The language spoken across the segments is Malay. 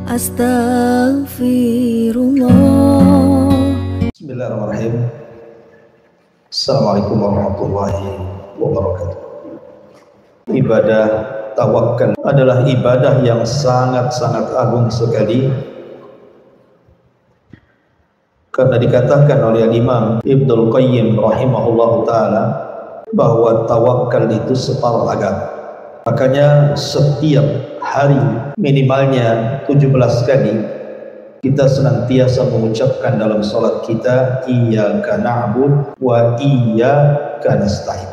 Astaghfirullah. Bismillahirrahmanirrahim. Assalamualaikum warahmatullahi wabarakatuh. Ibadah tawakal adalah ibadah yang sangat-sangat agung sekali, karena dikatakan oleh Imam Ibnul Qayyim rahimahullahu ta'ala bahwa tawakal itu separuh agama. Makanya setiap hari minimalnya 17 kali kita senantiasa mengucapkan dalam salat kita, iyyaka na'budu wa iyyaka nasta'in.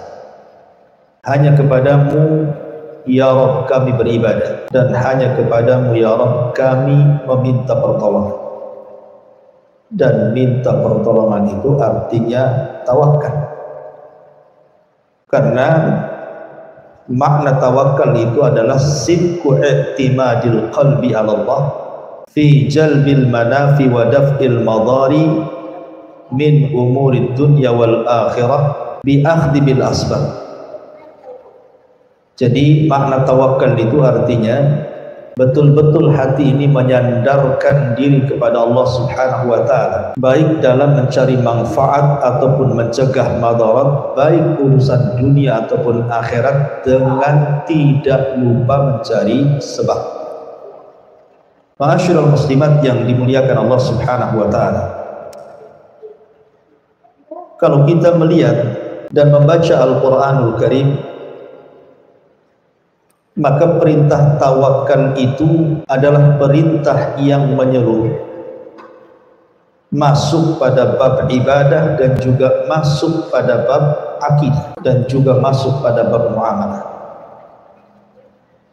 Hanya kepadamu ya Rabb kami beribadah, dan hanya kepadamu ya Rabb kami meminta pertolongan. Dan minta pertolongan itu artinya tawakal. Karena makna tawakal itu adalah sidqu i'timadil qalbi 'ala Allah fi jalbil manafi wa daf'il madari min umurid dunya wal akhirah bi akhdhi bil asbab. Jadi makna tawakal itu artinya betul-betul hati ini menyandarkan diri kepada Allah Subhanahu wa ta'ala, baik dalam mencari manfaat ataupun mencegah madarat, baik urusan dunia ataupun akhirat, dengan tidak lupa mencari sebab. Ma'asyiral muslimat yang dimuliakan Allah Subhanahu wa ta'ala, kalau kita melihat dan membaca Al-Quranul Karim, maka perintah tawakal itu adalah perintah yang menyeluruh, masuk pada bab ibadah dan juga masuk pada bab akidah dan juga masuk pada bab muamalah.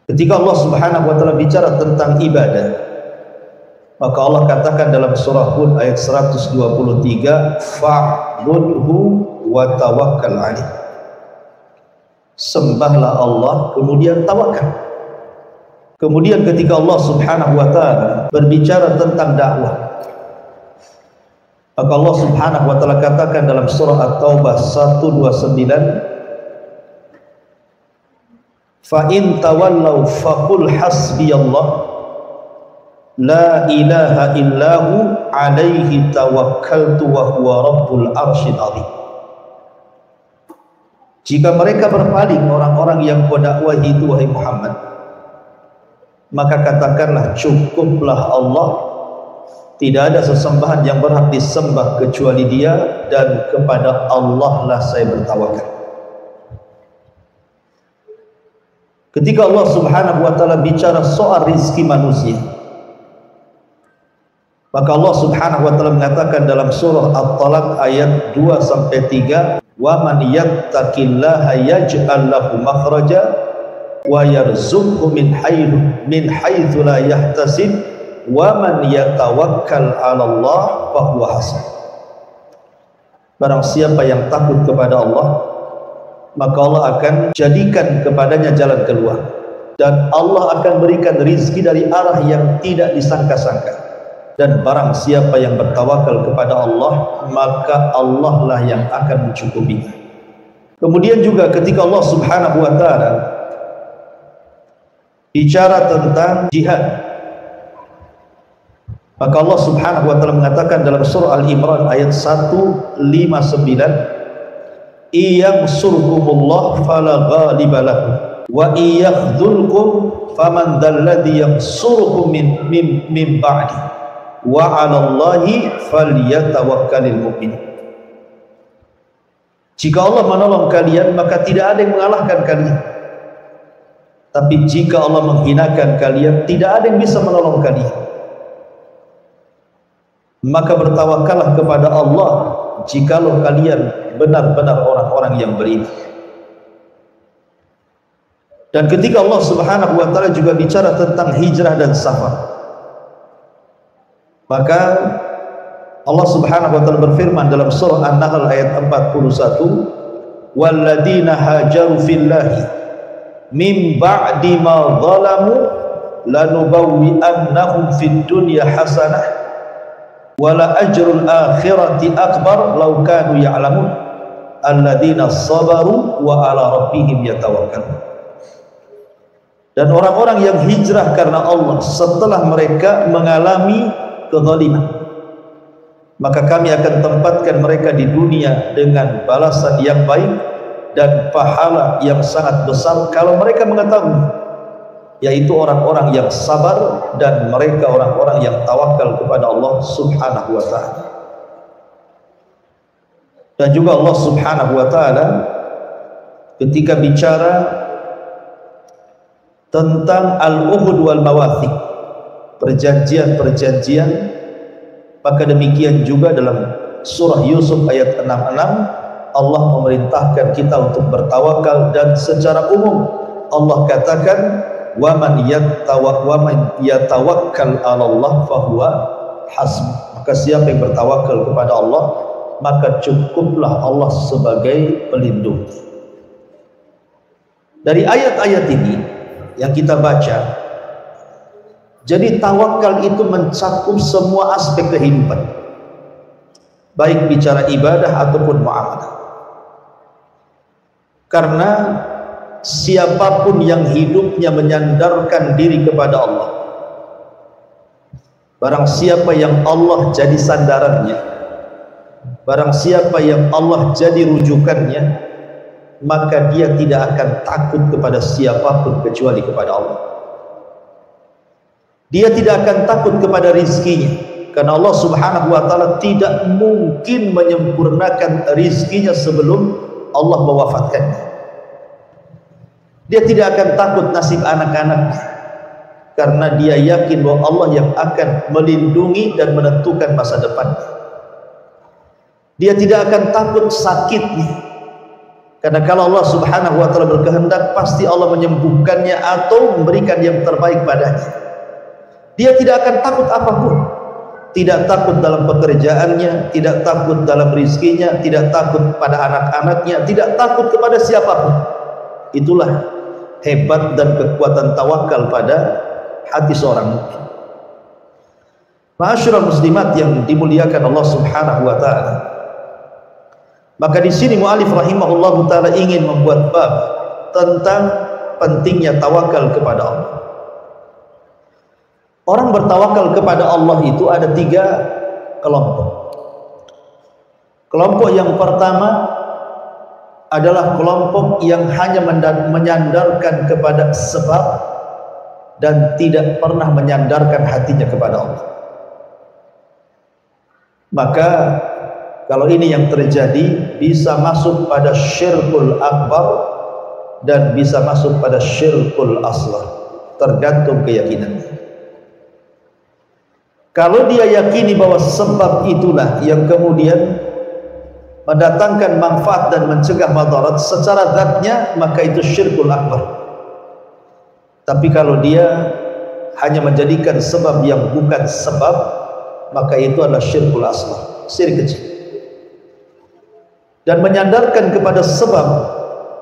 Ketika Allah Subhanahu wa ta'ala bicara tentang ibadah, maka Allah katakan dalam surah Hud ayat 123, fa'budhu wa tawakkal alaih. Sembahlah Allah, kemudian tawakal. Kemudian ketika Allah Subhanahu wa ta'ala berbicara tentang dakwah, maka Allah Subhanahu wa ta'ala katakan dalam surah At-Taubah 129, fa in tawallaw faqul hasbiyallah la ilaha illahu alaihi tawakkaltu wa huwa rabbul arsyil azim. Jika mereka berpaling, orang-orang yang kau dakwahi itu wahai Muhammad, maka katakanlah cukuplah Allah, tidak ada sesembahan yang berhak disembah kecuali Dia, dan kepada Allah lah saya bertawakal. Ketika Allah Subhanahu wa ta'ala bicara soal rizki manusia, maka Allah Subhanahu wa ta'ala mengatakan dalam surah At-Talaq ayat 2-3, wa man yattaqillaha yaj'al lahu makhraja wa yarzuqhu min haitsu la yahtasib wa man yatawakkal 'ala Allah fa huwa hasbuh. Barang siapa yang takut kepada Allah, maka Allah akan jadikan kepadanya jalan keluar, dan Allah akan berikan rizki dari arah yang tidak disangka-sangka. Dan barang siapa yang bertawakal kepada Allah, maka Allah lah yang akan mencukupinya. Kemudian juga ketika Allah Subhanahu wa ta'ala bicara tentang jihad, maka Allah Subhanahu wa ta'ala mengatakan dalam surah Al-Imran ayat 159, iyansurkumullah fala ghaliba lakum wa iyakhdzulkum faman dzalladzi yansurukum min ba'di wa 'alallahi falyatawakkalul mu'min. Jika Allah menolong kalian, maka tidak ada yang mengalahkan kalian. Tapi jika Allah menghinakan kalian, tidak ada yang bisa menolong kalian. Maka bertawakallah kepada Allah jikalau kalian benar-benar orang-orang yang beriman. Dan ketika Allah Subhanahu wa ta'ala juga bicara tentang hijrah dan safar, maka Allah Subhanahu wa ta'ala berfirman dalam surah An-Nahl ayat 41, walladzina hajaru fillahi min ba'di ma zalamu lanubawwi'annahum fid dunya hasanah wala ajrul akhirati akbar law kanu ya'lamun alladzina sabaru wa ala rabbihim yatawakkalun. dan orang-orang yang hijrah karena Allah setelah mereka mengalami kezaliman, maka kami akan tempatkan mereka di dunia dengan balasan yang baik dan pahala yang sangat besar kalau mereka mengetahui, yaitu orang-orang yang sabar dan mereka orang-orang yang tawakal kepada Allah Subhanahu wa ta'ala. Dan juga Allah Subhanahu wa ta'ala ketika bicara tentang al-uhud wal mawathiq, perjanjian-perjanjian, maka demikian juga dalam surah Yusuf ayat 66 Allah memerintahkan kita untuk bertawakal, dan secara umum Allah katakan wa man yatawakkal 'ala Allah fahuwa hasbuh. Maka siapa yang bertawakal kepada Allah, maka cukuplah Allah sebagai pelindung. Dari ayat-ayat ini yang kita baca, jadi tawakal itu mencakup semua aspek kehidupan, baik bicara ibadah ataupun muamalah. Karena siapapun yang hidupnya menyandarkan diri kepada Allah, barang siapa yang Allah jadi sandarannya, barang siapa yang Allah jadi rujukannya, maka dia tidak akan takut kepada siapapun kecuali kepada Allah. Dia tidak akan takut kepada rizkinya, karena Allah Subhanahu wa ta'ala tidak mungkin menyempurnakan rizkinya sebelum Allah mewafatkannya. Dia tidak akan takut nasib anak-anaknya, karena dia yakin bahwa Allah yang akan melindungi dan menentukan masa depannya. Dia tidak akan takut sakitnya, karena kalau Allah Subhanahu wa ta'ala berkehendak, pasti Allah menyembuhkannya atau memberikan yang terbaik padanya. Dia tidak akan takut apapun, tidak takut dalam pekerjaannya, tidak takut dalam rizkinya, tidak takut pada anak-anaknya, tidak takut kepada siapapun. Itulah hebat dan kekuatan tawakal pada hati seorang mukmin. Ma'asyiral muslimat yang dimuliakan Allah Subhanahu wa ta'ala, maka di sini mu'alif rahimahullahu ta'ala ingin membuat bab tentang pentingnya tawakal kepada Allah. Orang bertawakal kepada Allah itu ada 3 kelompok. Kelompok yang pertama adalah kelompok yang hanya menyandarkan kepada sebab dan tidak pernah menyandarkan hatinya kepada Allah. Maka kalau ini yang terjadi, bisa masuk pada syirkul akbar dan bisa masuk pada syirkul asghar, tergantung keyakinannya. Kalau dia yakini bahwa sebab itulah yang kemudian mendatangkan manfaat dan mencegah madarat secara zatnya, maka itu syirkul akbar. Tapi kalau dia hanya menjadikan sebab yang bukan sebab, maka itu adalah syirkul asghar, syirik kecil. Dan menyandarkan kepada sebab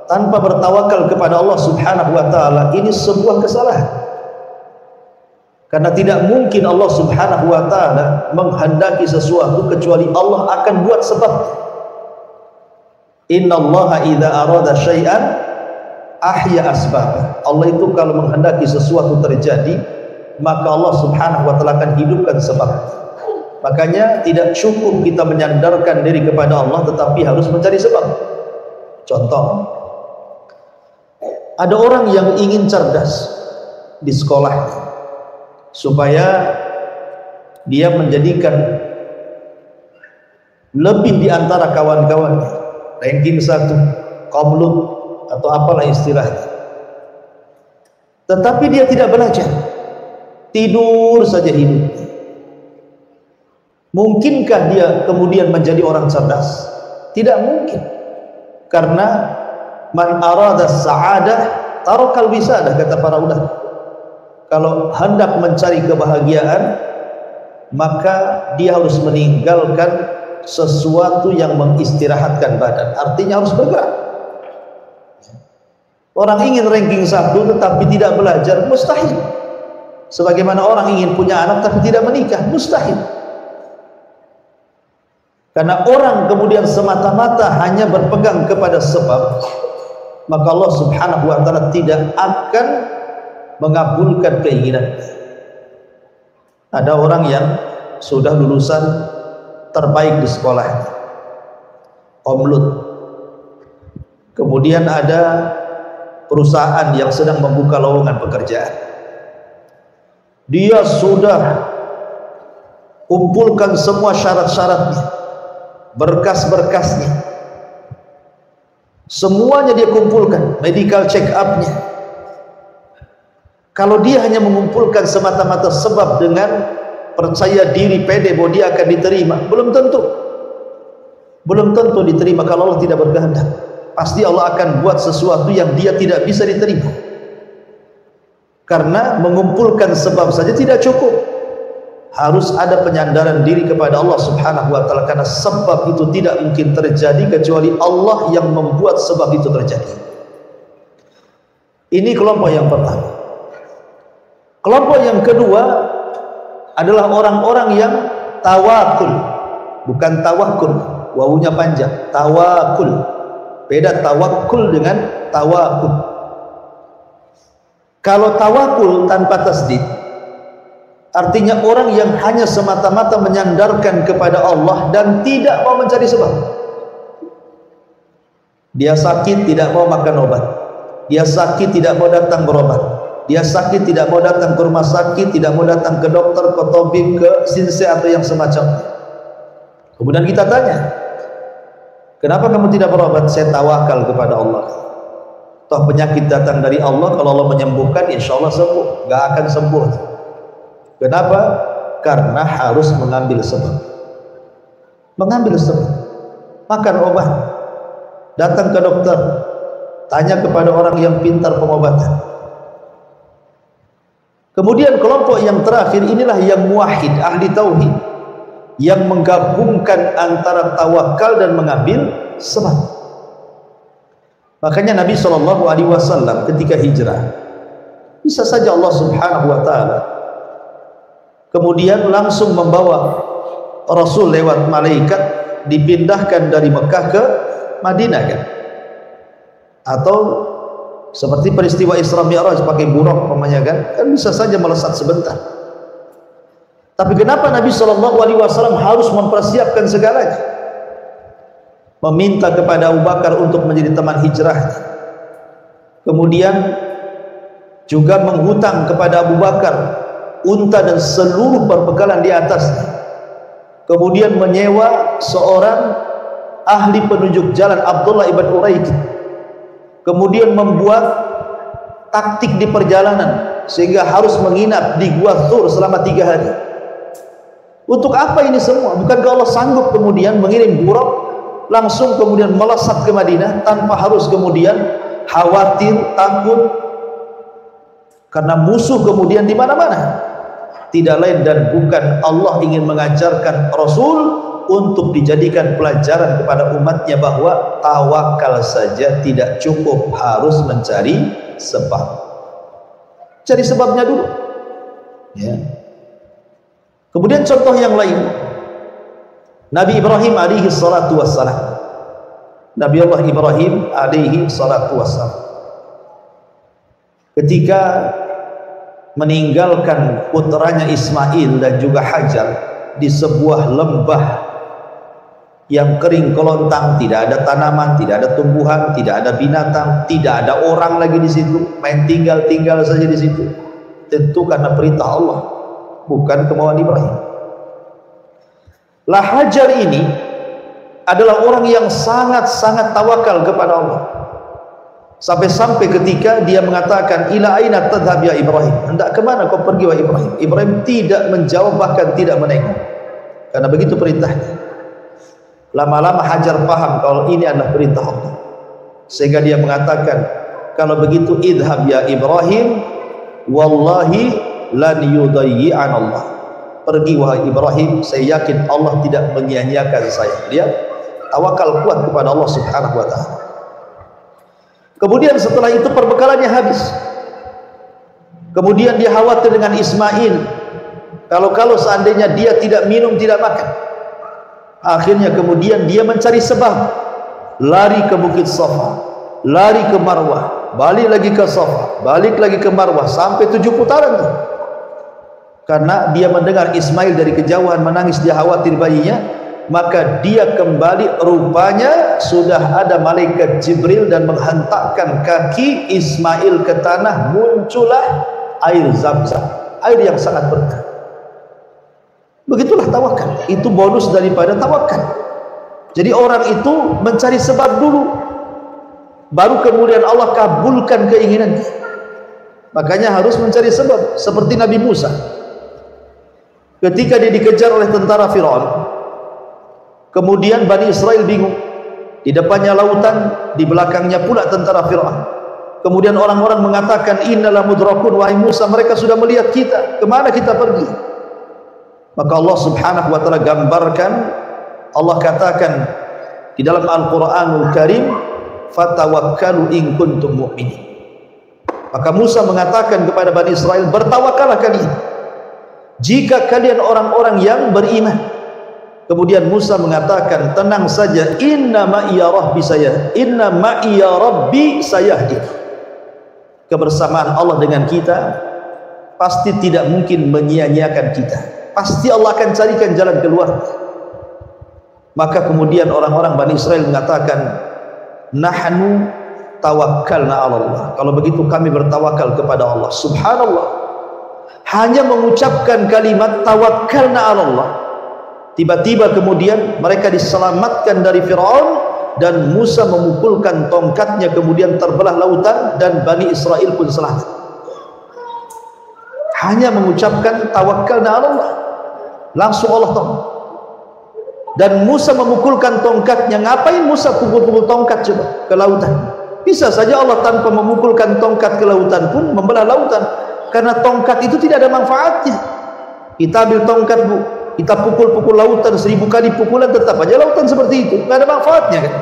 tanpa bertawakal kepada Allah Subhanahu wa ta'ala, ini sebuah kesalahan. Karena tidak mungkin Allah Subhanahu wa ta'ala menghendaki sesuatu kecuali Allah akan buat sebab. Innallaha idza arada syai'an ahya asbab. Allah itu kalau menghendaki sesuatu terjadi, maka Allah Subhanahu wa ta'ala akan hidupkan sebab. Makanya tidak cukup kita menyandarkan diri kepada Allah, tetapi harus mencari sebab. Contoh, ada orang yang ingin cerdas di sekolah supaya dia menjadikan lebih di antara kawan-kawannya, ranking 1, qomlut atau apalah istilahnya. Tetapi dia tidak belajar, tidur saja hidupnya. Mungkinkah dia kemudian menjadi orang cerdas? Tidak mungkin. Karena man arada sa'adah tarakal wisadah, kata para ulama. Kalau hendak mencari kebahagiaan, maka dia harus meninggalkan sesuatu yang mengistirahatkan badan. Artinya harus bergerak. Orang ingin ranking 1 tetapi tidak belajar, mustahil. Sebagaimana orang ingin punya anak tapi tidak menikah, mustahil. Karena orang kemudian semata-mata hanya berpegang kepada sebab, maka Allah Subhanahu wa ta'ala tidak akan mengabulkan keinginan. Ada orang yang sudah lulusan terbaik di sekolahnya, omlut. Kemudian ada perusahaan yang sedang membuka lowongan pekerjaan. Dia sudah kumpulkan semua syarat-syaratnya, berkas-berkasnya, semuanya dia kumpulkan, medical check up-nya. Kalau dia hanya mengumpulkan semata-mata sebab dengan percaya diri, pede bahwa dia akan diterima, belum tentu diterima. Kalau Allah tidak berkehendak, pasti Allah akan buat sesuatu yang dia tidak bisa diterima. Karena mengumpulkan sebab saja tidak cukup, harus ada penyandaran diri kepada Allah Subhanahu wa taala, karena sebab itu tidak mungkin terjadi kecuali Allah yang membuat sebab itu terjadi. Ini kelompok yang pertama. Kelompok yang kedua adalah orang-orang yang tawakul, bukan tawakul, wawunya panjang, tawakul. Beda tawakul dengan tawakul. Kalau tawakul tanpa tasdid, artinya orang yang hanya semata-mata menyandarkan kepada Allah dan tidak mau mencari sebab. Dia sakit tidak mau makan obat, dia sakit tidak mau datang berobat, dia sakit tidak mau datang ke rumah sakit, tidak mau datang ke dokter, ke tabib, ke sinse atau yang semacamnya. Kemudian kita tanya, kenapa kamu tidak berobat? Saya tawakal kepada Allah. Toh penyakit datang dari Allah, kalau Allah menyembuhkan insya Allah sembuh. Gak akan sembuh. Kenapa? Karena harus mengambil sebab. Mengambil sebab, makan obat, datang ke dokter, tanya kepada orang yang pintar pengobatan. Kemudian kelompok yang terakhir inilah yang muwahhid, ahli tauhid, yang menggabungkan antara tawakal dan mengambil sebab. Makanya Nabi SAW ketika hijrah, bisa saja Allah Subhanahu wa taala kemudian langsung membawa Rasul lewat malaikat, dipindahkan dari Mekah ke Madinah kan? Atau seperti peristiwa Isra Mi'raj pakai buraq namanya kan bisa saja melesat sebentar. Tapi kenapa Nabi SAW harus mempersiapkan segalanya? Meminta kepada Abu Bakar untuk menjadi teman hijrah, kemudian juga menghutang kepada Abu Bakar unta dan seluruh perbekalan di atasnya, kemudian menyewa seorang ahli penunjuk jalan, Abdullah ibn Uraikid, kemudian membuat taktik di perjalanan sehingga harus menginap di Gua Thur selama 3 hari. Untuk apa ini semua? Bukankah Allah sanggup kemudian mengirim buraq langsung kemudian melesat ke Madinah tanpa harus kemudian khawatir, takut karena musuh kemudian di mana-mana? Tidak lain dan bukan Allah ingin mengajarkan Rasul untuk dijadikan pelajaran kepada umatnya bahwa tawakal saja tidak cukup, harus mencari sebab. Cari sebabnya dulu. Ya. Kemudian contoh yang lain, Nabi Ibrahim alaihi salatu wassalam. Nabi Allah Ibrahim alaihi salatu wassalam ketika meninggalkan putranya Ismail dan juga Hajar di sebuah lembah yang kering kelontang, tidak ada tanaman, tidak ada tumbuhan, tidak ada binatang, tidak ada orang lagi di situ, main tinggal saja di situ. Tentu karena perintah Allah, bukan kemauan Ibrahim. Lah Hajar ini adalah orang yang sangat-sangat tawakal kepada Allah. Sampai-sampai ketika dia mengatakan, ila aina tadhhab ya Ibrahim? Hendak kemana kau pergi wahai Ibrahim? Ibrahim tidak menjawab, bahkan tidak menengok, karena begitu perintahnya. Lama-lama Hajar paham kalau ini adalah perintah Allah, sehingga dia mengatakan, kalau begitu idhab ya Ibrahim, wallahi lan yudayyi'an Allah. Pergi wahai Ibrahim, saya yakin Allah tidak menyia-nyiakan saya. Dia tawakal kuat kepada Allah Subhanahu wa taala. Kemudian setelah itu perbekalannya habis. Kemudian dia khawatir dengan Ismail. Kalau seandainya dia tidak minum, tidak makan. Akhirnya kemudian dia mencari sebab, lari ke Bukit Safa, lari ke Marwah, balik lagi ke Safa, balik lagi ke Marwah, sampai 7 putaran tuh. Karena dia mendengar Ismail dari kejauhan menangis, dia khawatir bayinya, maka dia kembali, rupanya sudah ada malaikat Jibril dan menghentakkan kaki Ismail ke tanah, muncullah air Zamzam, air yang sangat berkah. Begitulah tawakal, itu bonus daripada tawakal. Jadi orang itu mencari sebab dulu, baru kemudian Allah kabulkan keinginannya. Makanya harus mencari sebab. Seperti Nabi Musa, ketika dia dikejar oleh tentara Firaun, kemudian Bani Israel bingung, di depannya lautan, di belakangnya pula tentara Firaun. Kemudian orang-orang mengatakan, innalah mudrakun, wahai Musa, mereka sudah melihat kita, kemana kita pergi? Maka Allah subhanahu wa ta'ala gambarkan, Allah katakan di dalam Al-Quranul Karim, fatawakkalu in kuntum mu'minin. Maka Musa mengatakan kepada Bani Israel, bertawakallah kalian jika kalian orang-orang yang beriman. Kemudian Musa mengatakan, tenang saja, inna ma'iya rabbi sayahdin. Kebersamaan Allah dengan kita pasti tidak mungkin menyia-nyiakan kita, pasti Allah akan carikan jalan keluar. Maka kemudian orang-orang Bani Israel mengatakan, nahnu tawakkalna 'ala Allah. Kalau begitu kami bertawakal kepada Allah. Subhanallah, hanya mengucapkan kalimat tawakkalna 'ala Allah, tiba-tiba kemudian mereka diselamatkan dari Firaun, dan Musa memukulkan tongkatnya, kemudian terbelah lautan dan Bani Israel pun selamat. Hanya mengucapkan tawakkalna 'ala Allah, langsung Allah tolong. Dan Musa memukulkan tongkatnya. Ngapain Musa pukul-pukul tongkat coba ke lautan? Bisa saja Allah tanpa memukulkan tongkat ke lautan pun membelah lautan, karena tongkat itu tidak ada manfaatnya. Kita ambil tongkat, Bu, kita pukul-pukul lautan 1000 kali pukulan, tetap aja lautan seperti itu, nggak ada manfaatnya kan?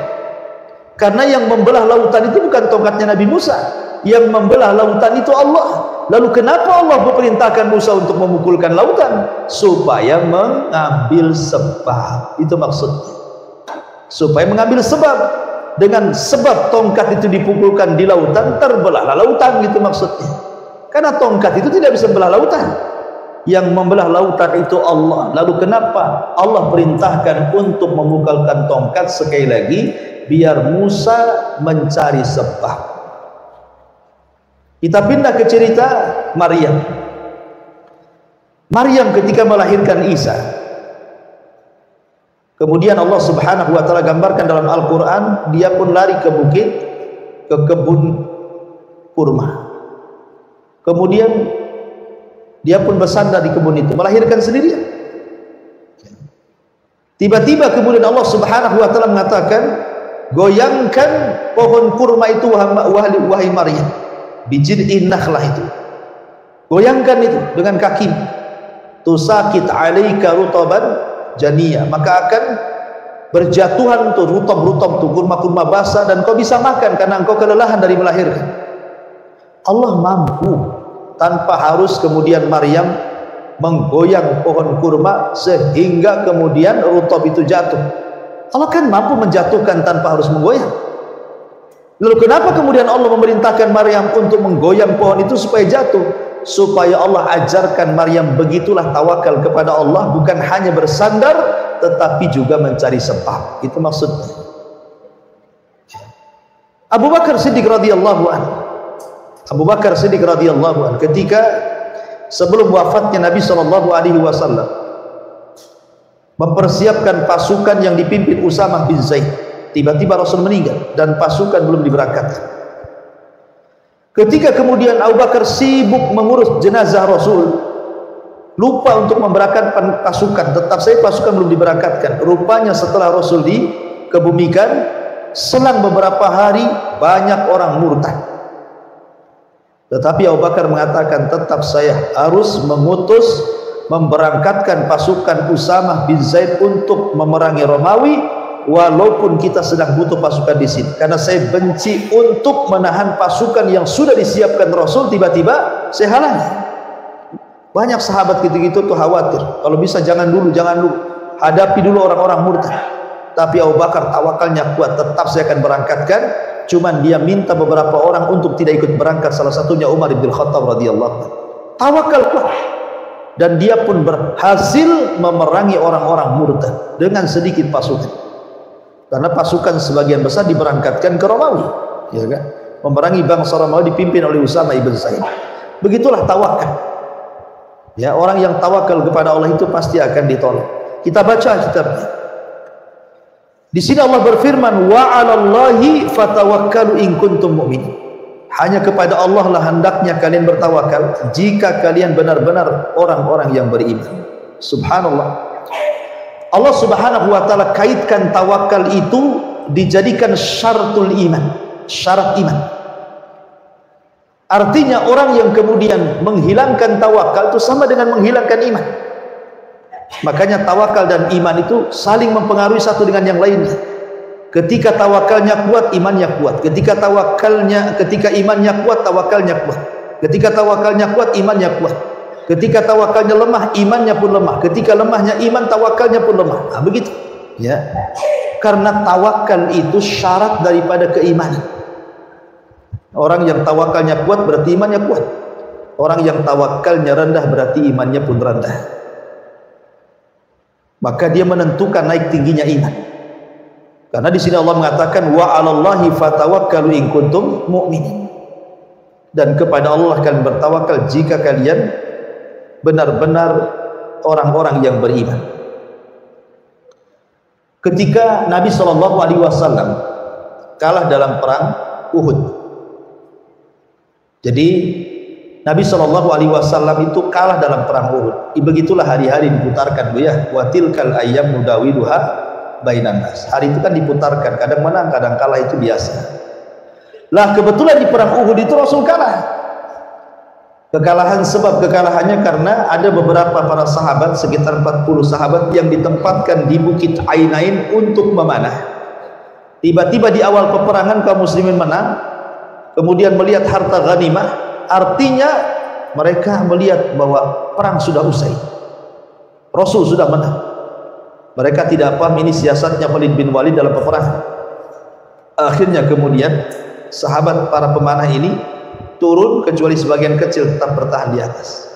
Karena yang membelah lautan itu bukan tongkatnya Nabi Musa, yang membelah lautan itu Allah. Lalu kenapa Allah memerintahkan Musa untuk memukulkan lautan? Supaya mengambil sebab. Itu maksudnya, supaya mengambil sebab. Dengan sebab tongkat itu dipukulkan di lautan, terbelahlah lautan, gitu maksudnya. Karena tongkat itu tidak bisa membelah lautan, yang membelah lautan itu Allah. Lalu kenapa Allah perintahkan untuk memukulkan tongkat? Sekali lagi, biar Musa mencari sebab. Kita pindah ke cerita Maryam. Maryam ketika melahirkan Isa, kemudian Allah subhanahu wa ta'ala gambarkan dalam Al-Quran, dia pun lari ke bukit, ke kebun kurma. Kemudian dia pun bersandar di kebun itu, melahirkan sendirian. Tiba-tiba kemudian Allah subhanahu wa ta'ala mengatakan, goyangkan pohon kurma itu wahai Maryam, bijid'in nakhlah itu, goyangkan itu dengan kaki, tusakit alaika rutaban janiyah, maka akan berjatuhan tuh rutab-rutab tuh kurma-kurma basah, dan kau bisa makan karena engkau kelelahan dari melahirkan. Allah mampu tanpa harus kemudian Maryam menggoyang pohon kurma sehingga kemudian rutab itu jatuh. Allah kan mampu menjatuhkan tanpa harus menggoyang. Lalu kenapa kemudian Allah memerintahkan Maryam untuk menggoyang pohon itu supaya jatuh? Supaya Allah ajarkan Maryam begitulah tawakal kepada Allah, bukan hanya bersandar tetapi juga mencari sebab. Itu maksudnya. Abu Bakar Siddiq radhiyallahu anhu, Abu Bakar Siddiq radhiyallahu anhu, ketika sebelum wafatnya Nabi SAW mempersiapkan pasukan yang dipimpin Usamah bin Zaid, tiba-tiba Rasul meninggal dan pasukan belum diberangkatkan. Ketika kemudian Abu Bakar sibuk mengurus jenazah Rasul, lupa untuk memberangkatkan pasukan, tetap saja pasukan belum diberangkatkan. Rupanya setelah Rasul dikebumikan, selang beberapa hari banyak orang murtad. Tetapi Abu Bakar mengatakan, tetap saya harus mengutus memberangkatkan pasukan Usamah bin Zaid untuk memerangi Romawi, walaupun kita sedang butuh pasukan di sini, karena saya benci untuk menahan pasukan yang sudah disiapkan Rasul, tiba-tiba saya halangi. Banyak sahabat gitu-gitu tuh khawatir, kalau bisa jangan dulu, hadapi dulu orang-orang murtad. Tapi Abu Bakar tawakalnya kuat, tetap saya akan berangkatkan. cuman dia minta beberapa orang untuk tidak ikut berangkat, salah satunya Umar bin Khattab radhiyallahu anhu. Tawakal kuat, dan dia pun berhasil memerangi orang-orang murtad dengan sedikit pasukan, karena pasukan sebagian besar diberangkatkan ke Romawi, ya kan, memerangi bangsa Romawi dipimpin oleh Usama ibn Zaid. Begitulah tawakal, ya, orang yang tawakal kepada Allah itu pasti akan ditolong. Kita baca kitabnya. Di sini Allah berfirman, wa 'alallahi fatawakkalu in kuntum mu'minin. Hanya kepada Allah lah hendaknya kalian bertawakal jika kalian benar-benar orang-orang yang beriman. Subhanallah. Allah Subhanahu wa taala kaitkan tawakal itu dijadikan syaratul iman, syarat iman. Artinya orang yang kemudian menghilangkan tawakal itu sama dengan menghilangkan iman. Makanya tawakal dan iman itu saling mempengaruhi satu dengan yang lainnya. Ketika tawakalnya kuat, imannya kuat. Ketika imannya kuat, tawakalnya kuat. Ketika tawakalnya kuat, imannya kuat. Ketika tawakalnya lemah, imannya pun lemah. Ketika lemahnya iman, tawakalnya pun lemah. Nah, begitu. Ya. Karena tawakal itu syarat daripada keimanan. Orang yang tawakalnya kuat berarti imannya kuat. Orang yang tawakalnya rendah berarti imannya pun rendah. Maka dia menentukan naik tingginya iman. Karena di sini Allah mengatakan wa 'alallahi fatawakkalu in kuntum mu'minin. Dan kepada Allah kalian bertawakal jika kalian benar-benar orang-orang yang beriman. Ketika Nabi SAW kalah dalam perang Uhud. Jadi Nabi SAW itu kalah dalam perang Uhud. Begitulah hari-hari diputarkan, Bu ya. Wa tilkal ayyam nudawiluha bainan nas. Hari itu kan diputarkan, kadang menang, kadang kalah, itu biasa. Lah kebetulan di perang Uhud itu Rasul kalah. Kekalahan, sebab kekalahannya karena ada beberapa para sahabat, sekitar 40 sahabat yang ditempatkan di Bukit Ainain untuk memanah. Tiba-tiba di awal peperangan kaum muslimin menang, kemudian melihat harta ghanimah. Artinya mereka melihat bahwa perang sudah usai, Rasul sudah menang. Mereka tidak paham ini siasatnya Khalid bin Walid dalam peperangan. Akhirnya kemudian sahabat para pemanah ini turun, kecuali sebagian kecil tetap bertahan di atas.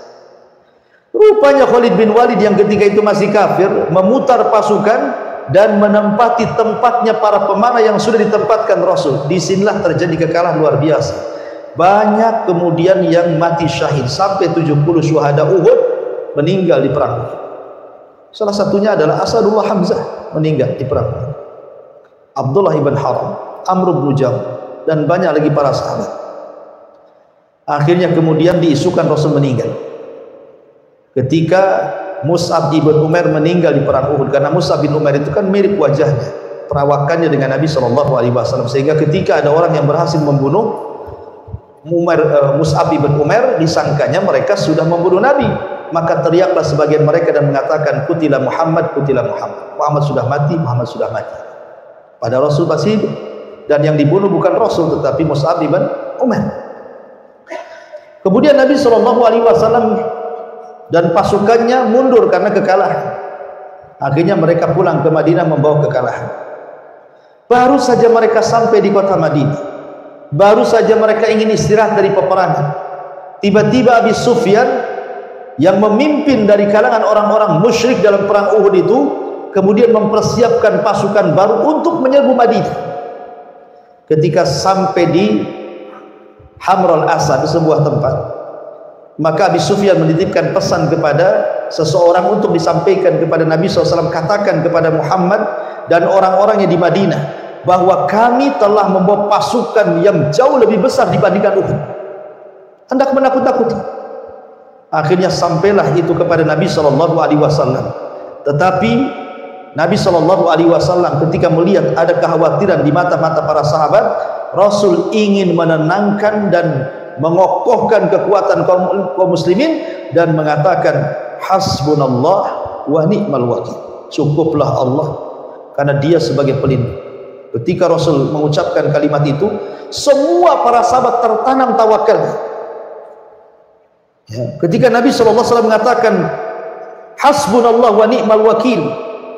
Rupanya Khalid bin Walid yang ketika itu masih kafir memutar pasukan dan menempati tempatnya para pemanah yang sudah ditempatkan Rasul. Disinilah terjadi kekalahan luar biasa. Banyak kemudian yang mati syahid, sampai 70 syuhada Uhud meninggal di perang. Salah satunya adalah Asadullah Hamzah, meninggal di perang. Abdullah ibn Haram, Amr bin Jam, dan banyak lagi para sahabat. Akhirnya kemudian diisukan Rasul meninggal ketika Mus'ab ibn Umair meninggal di perang Uhud. Karena Mus'ab bin Umair itu kan mirip wajahnya, perawakannya dengan Nabi SAW, sehingga ketika ada orang yang berhasil membunuh Mus'ab bin Umair, disangkanya mereka sudah membunuh Nabi. Maka teriaklah sebagian mereka dan mengatakan, Qutila Muhammad, Qutila Muhammad. Muhammad sudah mati, Muhammad sudah mati. Pada Rasul masih hidup. Dan yang dibunuh bukan Rasul, tetapi Mus'ab bin Umair. Kemudian Nabi SAW dan pasukannya mundur karena kekalahan. Akhirnya mereka pulang ke Madinah membawa kekalahan. Baru saja mereka sampai di kota Madinah, baru saja mereka ingin istirahat dari peperangan, tiba-tiba Abi Sufyan yang memimpin dari kalangan orang-orang musyrik dalam perang Uhud itu kemudian mempersiapkan pasukan baru untuk menyerbu Madinah. Ketika sampai di Hamrul Asad, sebuah tempat, maka Abi Sufyan menitipkan pesan kepada seseorang untuk disampaikan kepada Nabi SAW, katakan kepada Muhammad dan orang-orangnya di Madinah bahwa kami telah membawa pasukan yang jauh lebih besar dibandingkan Uhud, hendak menakut-nakuti. Akhirnya sampailah itu kepada Nabi SAW. Tetapi Nabi SAW ketika melihat ada kekhawatiran di mata-mata para sahabat, Rasul ingin menenangkan dan mengokohkan kekuatan kaum muslimin dan mengatakan, hasbunallah wa ni'mal wakil. Cukuplah Allah, karena dia sebagai pelindung. Ketika Rasul mengucapkan kalimat itu, semua para sahabat tertanam tawakalnya. Ya. Ketika Nabi SAW mengatakan hasbunallah wa ni'mal wakil,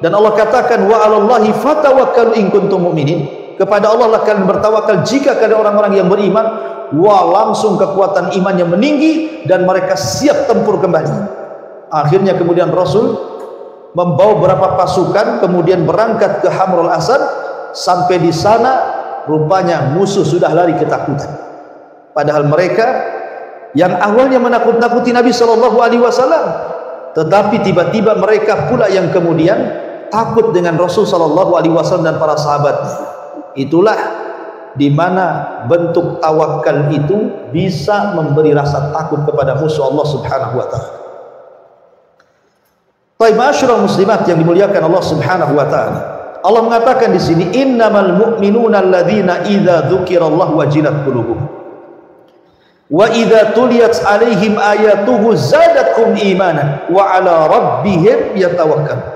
dan Allah katakan wa 'alallahi fatawakkalu in kuntum mu'minin, kepada Allah lah kalian bertawakal jika kalian orang-orang yang beriman. Wah, langsung kekuatan imannya meninggi dan mereka siap tempur kembali. Akhirnya kemudian Rasul membawa beberapa pasukan kemudian berangkat ke Hamrul Asad. Sampai di sana rupanya musuh sudah lari ketakutan. Padahal mereka yang awalnya menakut-nakuti Nabi SAW, tetapi tiba-tiba mereka pula yang kemudian takut dengan Rasul SAW dan para sahabatnya. Itulah di mana bentuk tawakal itu bisa memberi rasa takut kepada musuh Allah Subhanahu wa taala. Baik, ma'asyiral muslimat yang dimuliakan Allah Subhanahu wa taala. Allah mengatakan di sini, innamal mu'minuna alladzina idza dzukirallahu wajilat qulubuhum wa idza tuliyat alaihim ayatuhu zadatkum imanan wa ala rabbihim yatawakkalun.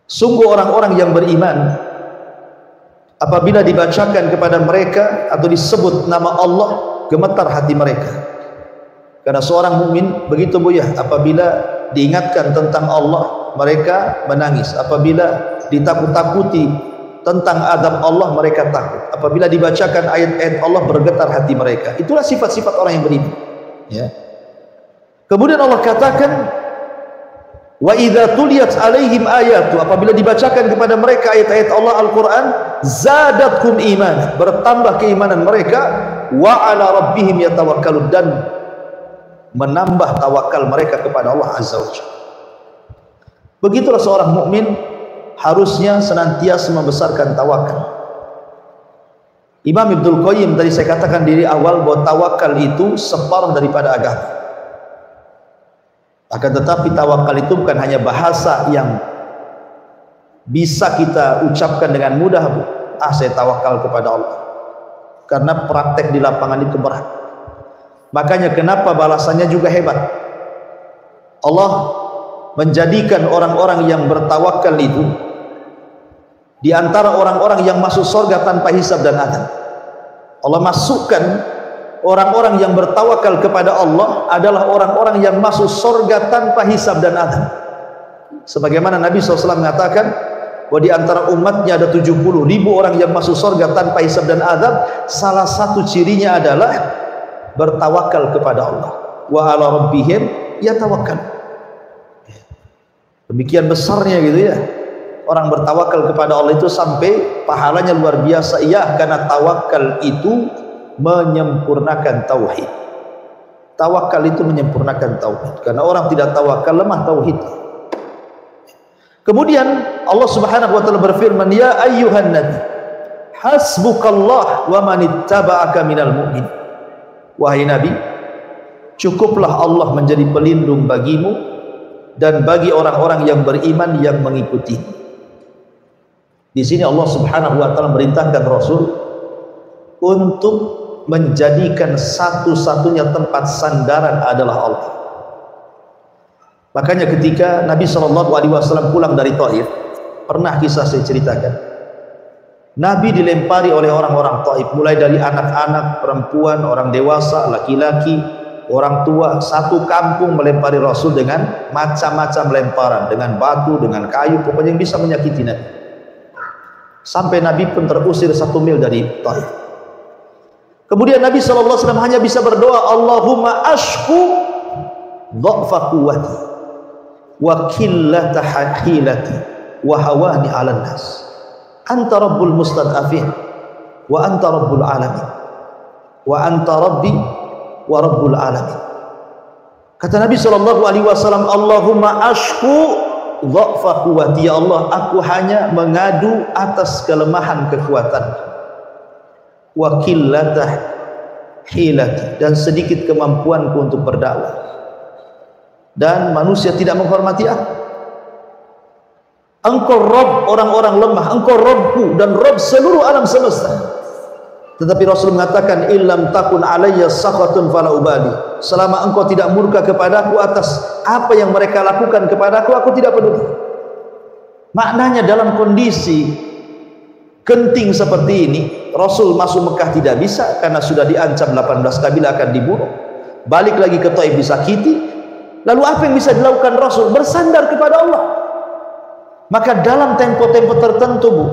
Sungguh orang-orang yang beriman apabila dibacakan kepada mereka atau disebut nama Allah, gemetar hati mereka. Karena seorang mukmin begitu Bu ya, apabila diingatkan tentang Allah mereka menangis, apabila ditakut-takuti tentang azab Allah mereka takut, apabila dibacakan ayat-ayat Allah bergetar hati mereka. Itulah sifat-sifat orang yang beriman ya. Kemudian Allah katakan wa idza tuliyat alaihim ayatu, apabila dibacakan kepada mereka ayat-ayat Allah Al-Quran, zadatkum iman, bertambah keimanan mereka, wa ala rabbihim yatawakkalun, dan menambah tawakal mereka kepada Allah Azza wa Jalla. Begitulah seorang mukmin harusnya senantiasa membesarkan tawakal. Imam Ibnul Qayyim tadi saya katakan dari awal bahwa tawakal itu separuh daripada agama. Akan tetapi tawakal itu bukan hanya bahasa yang bisa kita ucapkan dengan mudah, Bu. Saya tawakal kepada Allah. Karena praktek di lapangan itu berat. Makanya kenapa balasannya juga hebat. Allah menjadikan orang-orang yang bertawakal itu di antara orang-orang yang masuk surga tanpa hisab dan adab. Allah masukkan orang-orang yang bertawakal kepada Allah adalah orang-orang yang masuk surga tanpa hisab dan adab. Sebagaimana Nabi SAW mengatakan bahwa di antara umatnya ada 70.000 orang yang masuk surga tanpa hisab dan adab. Salah satu cirinya adalah bertawakal kepada Allah. Wa ala rabbihim yatawakkalun. Demikian besarnya gitu ya. Orang bertawakal kepada Allah itu sampai pahalanya luar biasa. Iya, karena tawakal itu menyempurnakan tauhid. Tawakal itu menyempurnakan tauhid. Karena orang tidak tawakal lemah tauhid. Kemudian Allah Subhanahu wa taala berfirman, ya ayyuhan nabi hasbukallah wa manittaba'aka minal mu'min. Wahai Nabi, cukuplah Allah menjadi pelindung bagimu dan bagi orang-orang yang beriman yang mengikuti. Di sini Allah Subhanahu wa taala merintahkan Rasul untuk menjadikan satu-satunya tempat sandaran adalah Allah. Makanya ketika Nabi SAW pulang dari Taif, pernah kisah saya ceritakan. Nabi dilempari oleh orang-orang Taif, mulai dari anak-anak, perempuan, orang dewasa, laki-laki, orang tua, satu kampung melempari Rasul dengan macam-macam lemparan, dengan batu, dengan kayu, pokoknya yang bisa menyakiti Nabi. Sampai Nabi pun terusir 1 mil dari Taif. Kemudian Nabi SAW hanya bisa berdoa, Allahumma ashku dha'fa quwwati wa qillata hilati wa hawani 'alan nas. Anta rabbul mustad'afin wa anta rabbul alamin wa anta rabbi wa rabbul alamin. Kata Nabi SAW, Allahumma ashku dha'fa quwwati, ya Allah, aku hanya mengadu atas kelemahan kekuatan, wa qillatah hilati, dan sedikit kemampuanku untuk berdakwah, dan manusia tidak menghormati aku. Engkau Rabb orang-orang lemah, engkau Rabbku dan Rabb seluruh alam semesta. Tetapi Rasul mengatakan, illam takun alayya sakhatun fala ubali, selama engkau tidak murka kepadaku atas apa yang mereka lakukan kepadaku, aku tidak peduli. Maknanya dalam kondisi genting seperti ini, Rasul masuk Mekah tidak bisa karena sudah diancam 18 kabilah akan dibunuh. Balik lagi ke Taif disakiti. Lalu apa yang bisa dilakukan Rasul? Bersandar kepada Allah. Maka dalam tempo-tempo tertentu, Bu,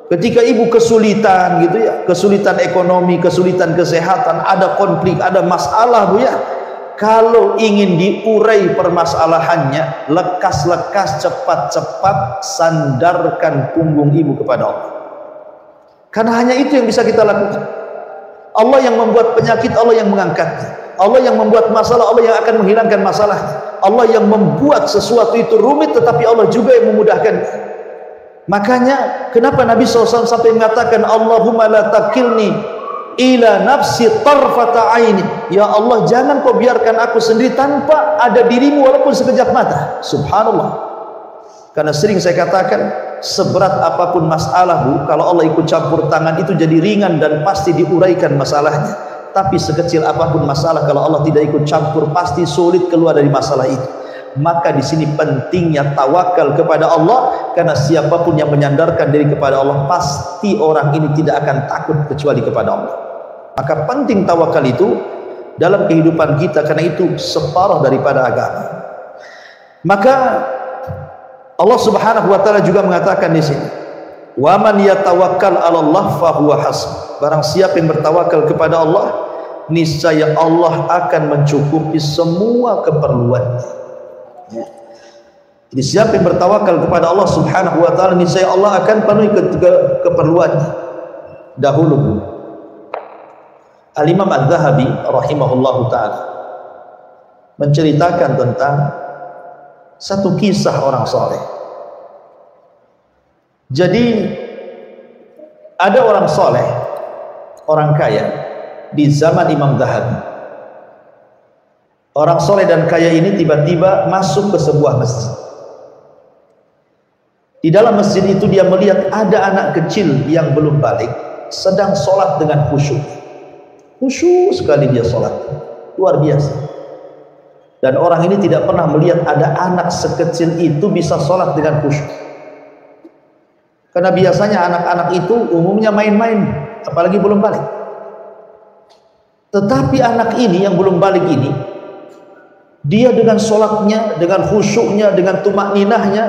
Ketika ibu kesulitan gitu ya, kesulitan ekonomi, kesulitan kesehatan, ada konflik, ada masalah Bu ya. Kalau ingin diurai permasalahannya, lekas-lekas, cepat-cepat sandarkan punggung ibu kepada Allah. Karena hanya itu yang bisa kita lakukan. Allah yang membuat penyakit, Allah yang mengangkatnya. Allah yang membuat masalah, Allah yang akan menghilangkan masalahnya. Allah yang membuat sesuatu itu rumit, tetapi Allah juga yang memudahkan. Makanya kenapa Nabi SAW sampai mengatakan Allahumma la takilni ila nafsi tarfata aini. Ya Allah, jangan kau biarkan aku sendiri tanpa ada dirimu walaupun sekejap mata. Subhanallah. Karena sering saya katakan, seberat apapun masalah Bu, kalau Allah ikut campur tangan itu jadi ringan dan pasti diuraikan masalahnya. Tapi sekecil apapun masalah, kalau Allah tidak ikut campur, pasti sulit keluar dari masalah itu. Maka di sini pentingnya tawakal kepada Allah, karena siapapun yang menyandarkan diri kepada Allah, pasti orang ini tidak akan takut kecuali kepada Allah. Maka penting tawakal itu dalam kehidupan kita, karena itu separuh daripada agama. Maka Allah Subhanahu wa taala juga mengatakan di sini, "Wa man yatawakkal 'ala Allah fa huwa hasbuh." Barang siapa yang bertawakal kepada Allah, niscaya Allah akan mencukupi semua keperluannya. Ya. Jadi siapa yang bertawakal kepada Allah Subhanahu wa taala, niscaya Allah akan penuhi keperluannya. Dahulu Al-Imam Adz-Dzahabi rahimahullahu taala menceritakan tentang satu kisah orang soleh. Jadi ada orang soleh, orang kaya di zaman Imam Dzahabi. Orang soleh dan kaya ini tiba-tiba masuk ke sebuah masjid. Di dalam masjid itu dia melihat ada anak kecil yang belum balik sedang sholat dengan khusyuk. Khusyuk sekali dia sholat, luar biasa. Dan orang ini tidak pernah melihat ada anak sekecil itu bisa sholat dengan khusyuk. Karena biasanya anak-anak itu umumnya main-main, apalagi belum balik. Tetapi anak ini yang belum balik ini, dia dengan sholatnya, dengan khusyuknya, dengan tumakninahnya,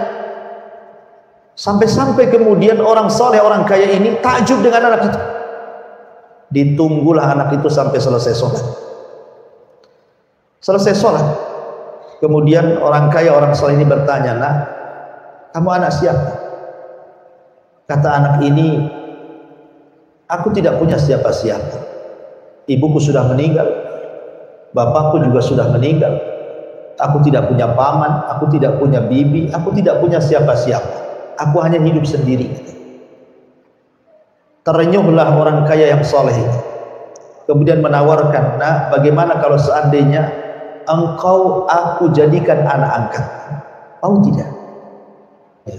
sampai-sampai kemudian orang soleh, orang kaya ini takjub dengan anak itu. Ditunggulah anak itu sampai selesai sholat. Selesai sholat, kemudian orang kaya, orang soleh ini bertanya, "Nah, kamu anak siapa?" Kata anak ini, "Aku tidak punya siapa-siapa. Ibuku sudah meninggal, bapakku juga sudah meninggal. Aku tidak punya paman, aku tidak punya bibi, aku tidak punya siapa-siapa. Aku hanya hidup sendiri." Terenyuhlah orang kaya yang soleh itu. Kemudian menawarkan, "Nah, bagaimana kalau seandainya engkau aku jadikan anak angkat? Mau tidak?" Ya.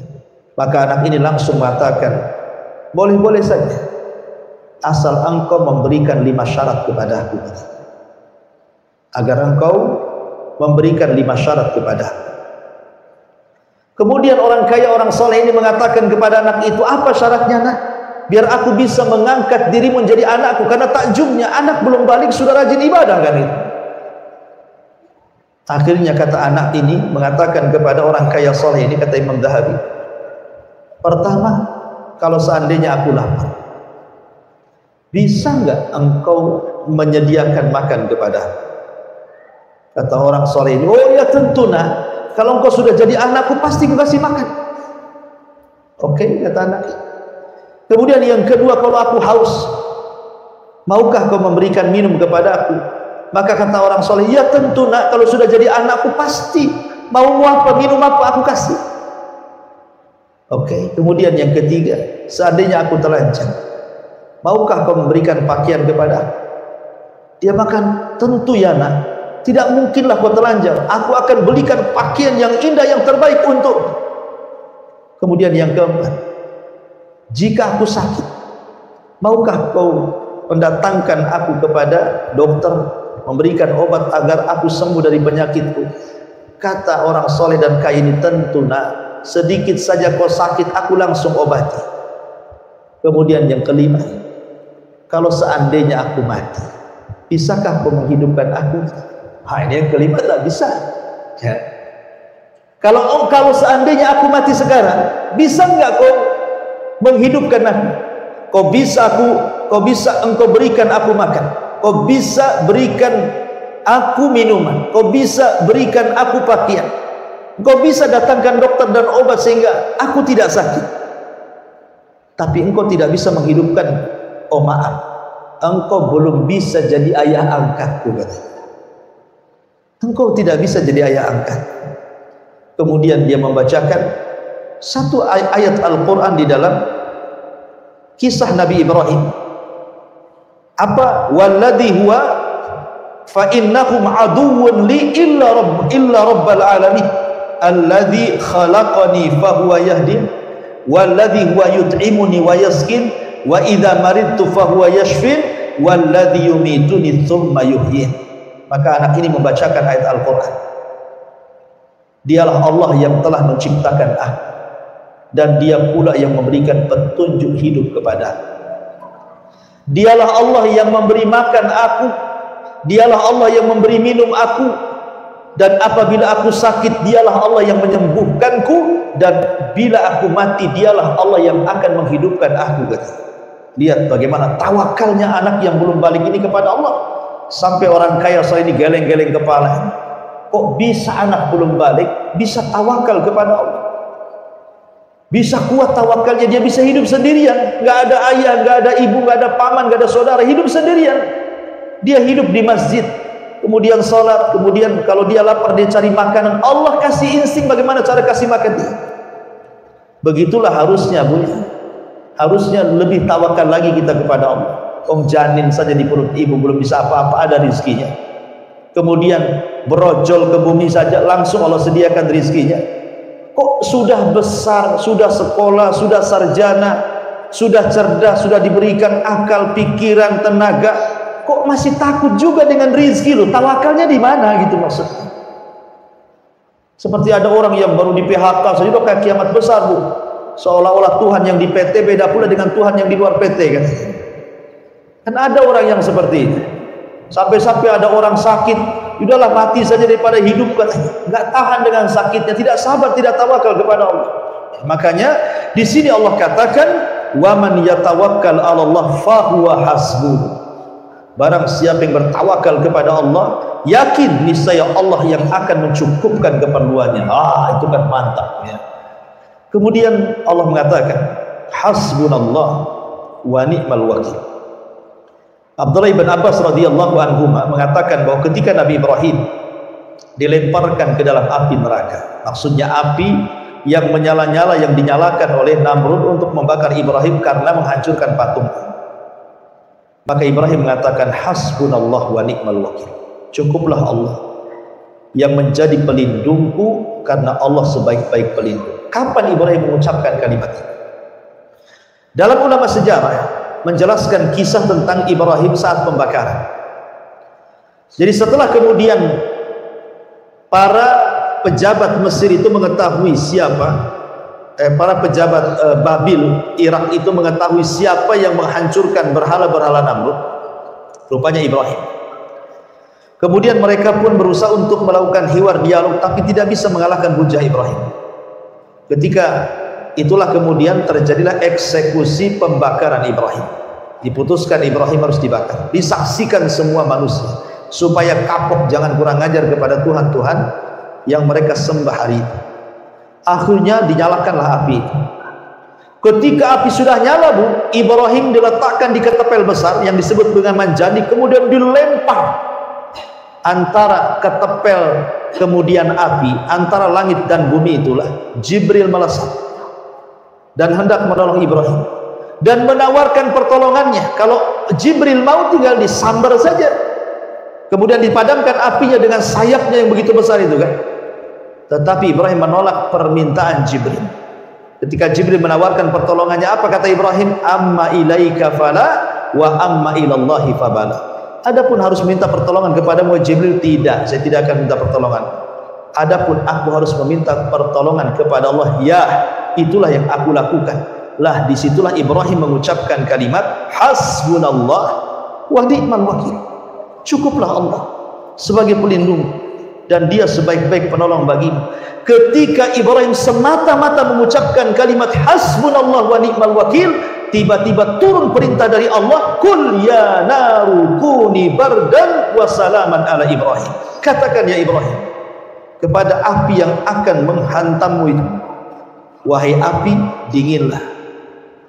Maka anak ini langsung mengatakan, "Boleh-boleh saja, asal engkau memberikan 5 syarat kepada aku, agar engkau memberikan 5 syarat kepada." Kemudian orang kaya, orang soleh ini mengatakan kepada anak itu, "Apa syaratnya, Nak? Biar aku bisa mengangkat dirimu menjadi anakku." Karena takjubnya, anak belum balik sudah rajin ibadah kan itu. Akhirnya kata anak ini mengatakan kepada orang kaya soleh ini, kata Imam Dzahabi, "Pertama, kalau seandainya aku lapar, bisa enggak engkau menyediakan makan kepada aku?" Kata orang soleh ini, "Oh ya tentu Nak, kalau engkau sudah jadi anakku pasti aku kasih makan." Oke, kata anak. Kemudian yang kedua, "Kalau aku haus, maukah kau memberikan minum kepada aku?" Maka kata orang soleh, "Ya tentu Nak, kalau sudah jadi anakku pasti mau apa, minum apa aku kasih." Oke, kemudian yang ketiga, "Seandainya aku telanjang, maukah kau memberikan pakaian kepada aku?" Dia makan, "Tentu ya Nak, tidak mungkinlah kau telanjang, aku akan belikan pakaian yang indah, yang terbaik untuk." Kemudian yang keempat, "Jika aku sakit, maukah kau mendatangkan aku kepada dokter, memberikan obat agar aku sembuh dari penyakitku?" Kata orang soleh dan kaya ini, "Tentu Nak, sedikit saja kau sakit aku langsung obati." Kemudian yang kelima, "Kalau seandainya aku mati, bisakah kau menghidupkan aku?" Ini yang kelima, tak bisa. Ya. Kalau seandainya aku mati sekarang, bisa enggak kau menghidupkan aku. Kau bisa engkau berikan aku makan. Kau bisa berikan aku minuman. Kau bisa berikan aku pakaian. Kau bisa datangkan dokter dan obat sehingga aku tidak sakit. Tapi engkau tidak bisa menghidupkan. Oh maaf, engkau belum bisa jadi ayah angkatku, katanya. Engkau tidak bisa jadi ayah angkat. Kemudian dia membacakan satu ayat Al-Quran di dalam kisah Nabi Ibrahim. Apa? Walladhi huwa fa innahum aduwwun li illa rabbal alamin alladhi khalaqani fa huwa yahdin walladhi huwa yut'imuni wa yaskin wa idza maridtu fa huwa yashfin walladhi yumituni thumma yuhyin. Maka anak ini membacakan ayat Al-Quran. Dialah Allah yang telah menciptakan aku, dan dia pula yang memberikan petunjuk hidup kepada aku. Dialah Allah yang memberi makan aku, dialah Allah yang memberi minum aku, dan apabila aku sakit dialah Allah yang menyembuhkanku, dan bila aku mati dialah Allah yang akan menghidupkan aku. Lihat bagaimana tawakalnya anak yang belum balik ini kepada Allah. Sampai orang kaya saya ini geleng-geleng kepala. Kok bisa anak belum balik bisa tawakal kepada Allah? Bisa kuat tawakalnya, dia bisa hidup sendirian, nggak ada ayah, nggak ada ibu, nggak ada paman, nggak ada saudara, hidup sendirian. Dia hidup di masjid, kemudian sholat, kemudian kalau dia lapar dia cari makanan. Allah kasih insting bagaimana cara kasih makan dia. Begitulah harusnya, Bu. Harusnya lebih tawakal lagi kita kepada Allah. Janin saja di perut ibu belum bisa apa-apa, ada rizkinya. Kemudian berojol ke bumi saja langsung Allah sediakan rizkinya. Kok sudah besar, sudah sekolah, sudah sarjana, sudah cerdas, sudah diberikan akal, pikiran, tenaga, kok masih takut juga dengan rizki loh? Tawakalnya di mana gitu maksudnya? Seperti ada orang yang baru di PHK saja udah kayak kiamat besar, Bu. Seolah-olah Tuhan yang di PT beda pula dengan Tuhan yang di luar PT kan. Kan ada orang yang seperti itu. Sampai-sampai ada orang sakit, udahlah mati saja daripada hidup, nggak tahan dengan sakitnya, tidak sabar, tidak tawakal kepada Allah. Makanya di sini Allah katakan, wa man yatawakkal 'ala Allah fa huwa hasbuh. Barang siapa yang bertawakal kepada Allah, yakin niscaya Allah yang akan mencukupkan keperluannya. Itu kan mantap ya. Kemudian Allah mengatakan, hasbunallah wa ni'mal wakil. Abdullah bin Abbas radhiyallahu anhu mengatakan bahwa ketika Nabi Ibrahim dilemparkan ke dalam api neraka, maksudnya api yang menyala-nyala yang dinyalakan oleh Namrud untuk membakar Ibrahim karena menghancurkan patung, maka Ibrahim mengatakan hasbunallah wa ni'mal wakil. Cukuplah Allah yang menjadi pelindungku, karena Allah sebaik-baik pelindung. Kapan Ibrahim mengucapkan kalimat ini? Dalam ulama sejarah menjelaskan kisah tentang Ibrahim saat pembakaran. Jadi setelah kemudian para pejabat Mesir itu mengetahui siapa, para pejabat Babil, Irak itu mengetahui siapa yang menghancurkan berhala-berhala Namrud, rupanya Ibrahim. Kemudian mereka pun berusaha untuk melakukan hiwar dialog, tapi tidak bisa mengalahkan hujah Ibrahim. Ketika itulah kemudian terjadilah eksekusi pembakaran Ibrahim. Diputuskan Ibrahim harus dibakar, disaksikan semua manusia supaya kapok, jangan kurang ajar kepada Tuhan-Tuhan yang mereka sembah hari itu. Akhirnya dinyalakanlah api. Ketika api sudah nyala, Bu, Ibrahim diletakkan di ketepel besar yang disebut dengan manjani, kemudian dilempar antara ketepel kemudian api, antara langit dan bumi. Itulah Jibril melesat dan hendak menolong Ibrahim dan menawarkan pertolongannya. Kalau Jibril mau tinggal disambar saja, kemudian dipadamkan apinya dengan sayapnya yang begitu besar itu kan. Tetapi Ibrahim menolak permintaan Jibril. Ketika Jibril menawarkan pertolongannya, apa kata Ibrahim? Amma ilaika fala wa amma ilallahi fabala. Adapun harus minta pertolongan kepadamu Jibril, tidak, saya tidak akan minta pertolongan. Adapun aku harus meminta pertolongan kepada Allah, ya, itulah yang aku lakukan. Lah disitulah Ibrahim mengucapkan kalimat hasbunallah wa ni'mal wakil. Cukuplah Allah sebagai pelindung dan dia sebaik-baik penolong bagimu. ketika Ibrahim semata-mata mengucapkan kalimat hasbunallah wa ni'mal wakil, tiba-tiba turun perintah dari Allah, kul ya naru kuni bardan wa salaman ala Ibrahim. Katakan ya Ibrahim kepada api yang akan menghantammu itu, wahai api, dinginlah,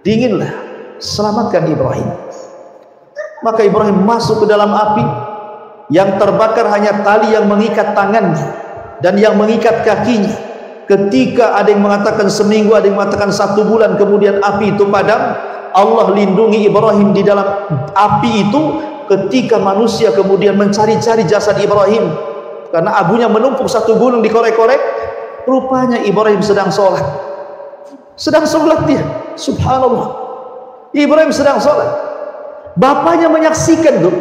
dinginlah, selamatkan Ibrahim. Maka Ibrahim masuk ke dalam api, yang terbakar hanya tali yang mengikat tangannya dan yang mengikat kakinya. Ketika ada yang mengatakan seminggu, ada yang mengatakan 1 bulan, kemudian api itu padam. Allah lindungi Ibrahim di dalam api itu. Ketika manusia kemudian mencari-cari jasad Ibrahim, karena abunya menumpuk satu gunung, dikorek-korek, rupanya Ibrahim sedang sholat. Sedang sholat dia, subhanallah, Ibrahim sedang sholat. Bapaknya menyaksikan tuh,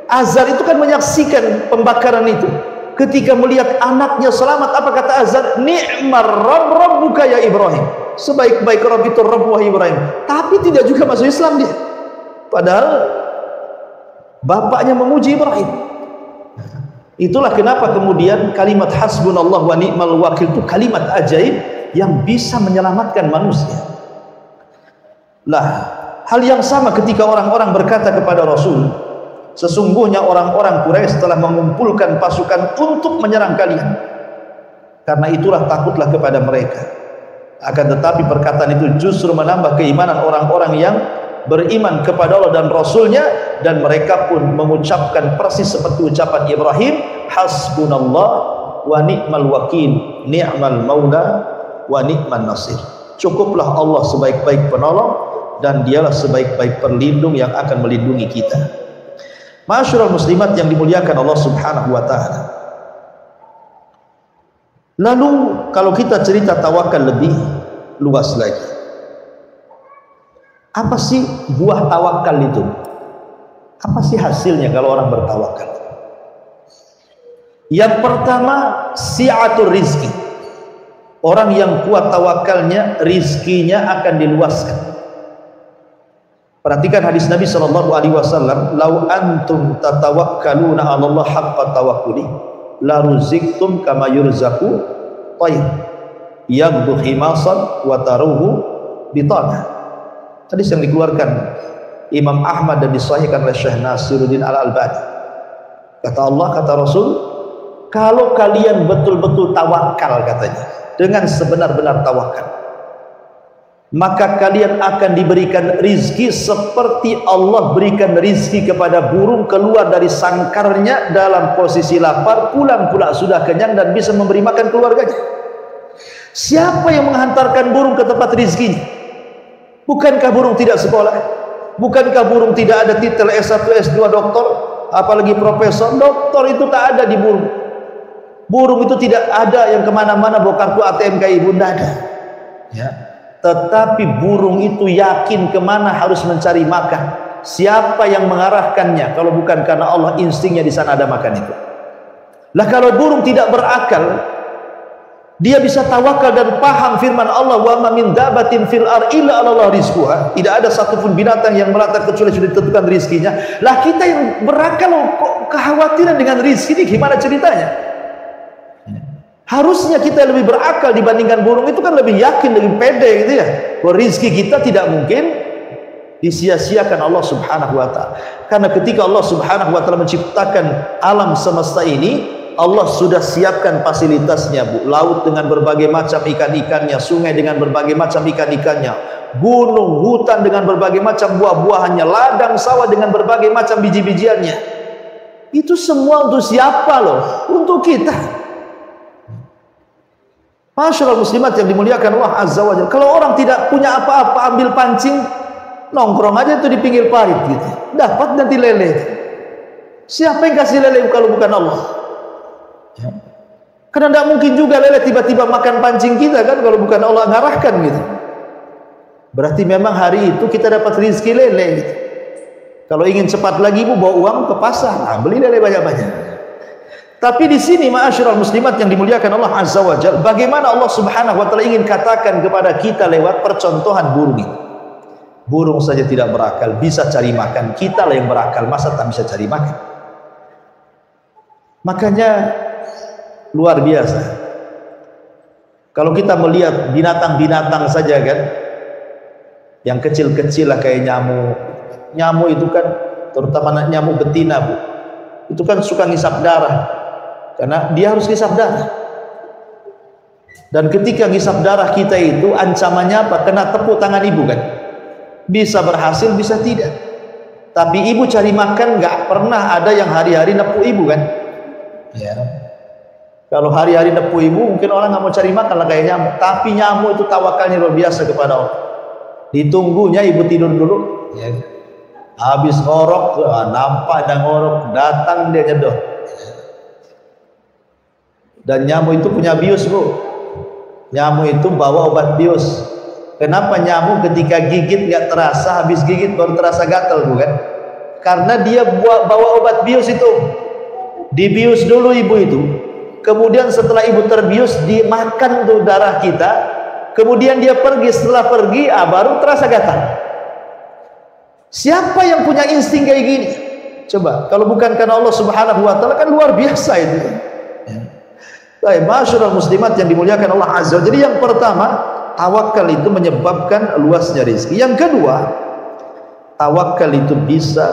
Azar itu kan menyaksikan pembakaran itu. Ketika melihat anaknya selamat, apa kata Azar? Ni'mar rabbuka ya Ibrahim. Sebaik-baik Rabb itu Rabb wahai Ibrahim. Tapi tidak juga masuk Islam dia, padahal bapaknya memuji Ibrahim. Itulah kenapa kemudian kalimat hasbunallah wa ni'mal wakil itu kalimat ajaib yang bisa menyelamatkan manusia. Lah, hal yang sama ketika orang-orang berkata kepada Rasul, sesungguhnya orang-orang Quraisy telah mengumpulkan pasukan untuk menyerang kalian. Karena itulah takutlah kepada mereka. Akan tetapi perkataan itu justru menambah keimanan orang-orang yang beriman kepada Allah dan Rasulnya, dan mereka pun mengucapkan persis seperti ucapan Ibrahim, hasbunallah wa ni'mal wakil, ni'mal maula wa ni'man nasir. Cukuplah Allah sebaik-baik penolong, dan dialah sebaik-baik perlindung yang akan melindungi kita. Ma'asyiral muslimat yang dimuliakan Allah subhanahu wa ta'ala. Lalu kalau kita cerita tawakal lebih luas lagi, apa sih buah tawakal itu? Apa sih hasilnya kalau orang bertawakal? Yang pertama, si'atur rizki. Orang yang kuat tawakalnya, rizkinya akan diluaskan. Perhatikan hadis Nabi SAW, lau antum tatawakkaluna 'ala Allah haqqa tawakkuli la ruziktum kama yurzaku tayr yaghdu khimasan wa taruhu bitana. Hadis yang dikeluarkan Imam Ahmad dan disahihkan oleh Syekh Nasiruddin Al-Albani. Kata Allah, kata Rasul, kalau kalian betul-betul tawakal, katanya, dengan sebenar-benar tawakal, maka kalian akan diberikan rizki seperti Allah berikan rizki kepada burung keluar dari sangkarnya dalam posisi lapar, pulang pula sudah kenyang dan bisa memberi makan keluarganya. Siapa yang menghantarkan burung ke tempat rizkinya? Bukankah burung tidak sekolah? Bukankah burung tidak ada titel S1, S2, doktor, apalagi profesor? Doktor itu tak ada di burung. Burung itu tidak ada yang kemana-mana bawa kartu ATM kayak ibu, tidak ada. Ya. Tetapi burung itu yakin kemana harus mencari makan. Siapa yang mengarahkannya kalau bukan karena Allah? Instingnya di sana ada makan itu. Lah kalau burung tidak berakal, dia bisa tawakal dan paham firman Allah, wa ma min dabatin fil ar illa 'ala Allah rizquha. Tidak ada satupun binatang yang melata kecuali sudah ditentukan rizkinya. Lah kita yang berakal kok kekhawatiran dengan rizki ini, gimana ceritanya? Harusnya kita lebih berakal dibandingkan burung itu, kan lebih yakin, lebih pede gitu ya, bahwa rizki kita tidak mungkin disia-siakan Allah subhanahu wa ta'ala. Karena ketika Allah subhanahu wa ta'ala menciptakan alam semesta ini, Allah sudah siapkan fasilitasnya, Bu. Laut dengan berbagai macam ikan-ikannya, sungai dengan berbagai macam ikan-ikannya, gunung, hutan dengan berbagai macam buah-buahannya, ladang sawah dengan berbagai macam biji-bijiannya. Itu semua untuk siapa loh? Untuk kita. Masyaallah muslimat yang dimuliakan Allah azza wa jalla. Kalau orang tidak punya apa-apa, ambil pancing, nongkrong aja itu di pinggir parit gitu, dapat nanti lele. Siapa yang kasih lele kalau bukan Allah? Ya. Karena tidak mungkin juga lele tiba-tiba makan pancing kita kan, kalau bukan Allah ngarahkan gitu. Berarti memang hari itu kita dapat rezeki lele gitu. Kalau ingin cepat lagi, Bu, bawa uang ke pasar, nah, beli lele banyak-banyak. Tapi di sini ma'asyiral muslimat yang dimuliakan Allah azza wa jalla, bagaimana Allah subhanahu wa ta'ala ingin katakan kepada kita lewat percontohan burung itu. Burung saja tidak berakal, bisa cari makan. Kita lah yang berakal, masa tak bisa cari makan? Makanya luar biasa, Kalau kita melihat binatang-binatang saja kan, yang kecil-kecil lah kayak nyamuk. Nyamuk itu kan, terutama nyamuk betina Bu, itu kan suka ngisap darah, karena dia harus ngisap darah. Dan ketika ngisap darah kita itu ancamannya apa? Kena tepuk tangan ibu kan. Bisa berhasil, bisa tidak. Tapi ibu cari makan nggak pernah ada yang hari-hari nepuk ibu kan? Ya. Kalau hari-hari nepuk ibu, mungkin orang nggak mau cari makan lah kayak nyamuk. Tapi nyamuk itu tawakalnya luar biasa kepada Allah. Ditunggunya ibu tidur dulu. Ya. Habis ngorok, nampak ada ngorok, datang dia nyedoh. Dan nyamuk itu punya bius Bu. Nyamuk itu bawa obat bius. Kenapa nyamuk ketika gigit nggak terasa, habis gigit baru terasa gatal bukan? Karena dia bawa obat bius itu. Dibius dulu ibu itu. Kemudian setelah ibu terbius, dimakan tuh darah kita. Kemudian dia pergi, setelah pergi baru terasa gatal. Siapa yang punya insting kayak gini? Coba, kalau bukan karena Allah Subhanahu wa taala, kan luar biasa itu. Baik, masyaallah muslimat yang dimuliakan Allah Azza. Jadi yang pertama, tawakal itu menyebabkan luasnya rezeki. Yang kedua, tawakal itu bisa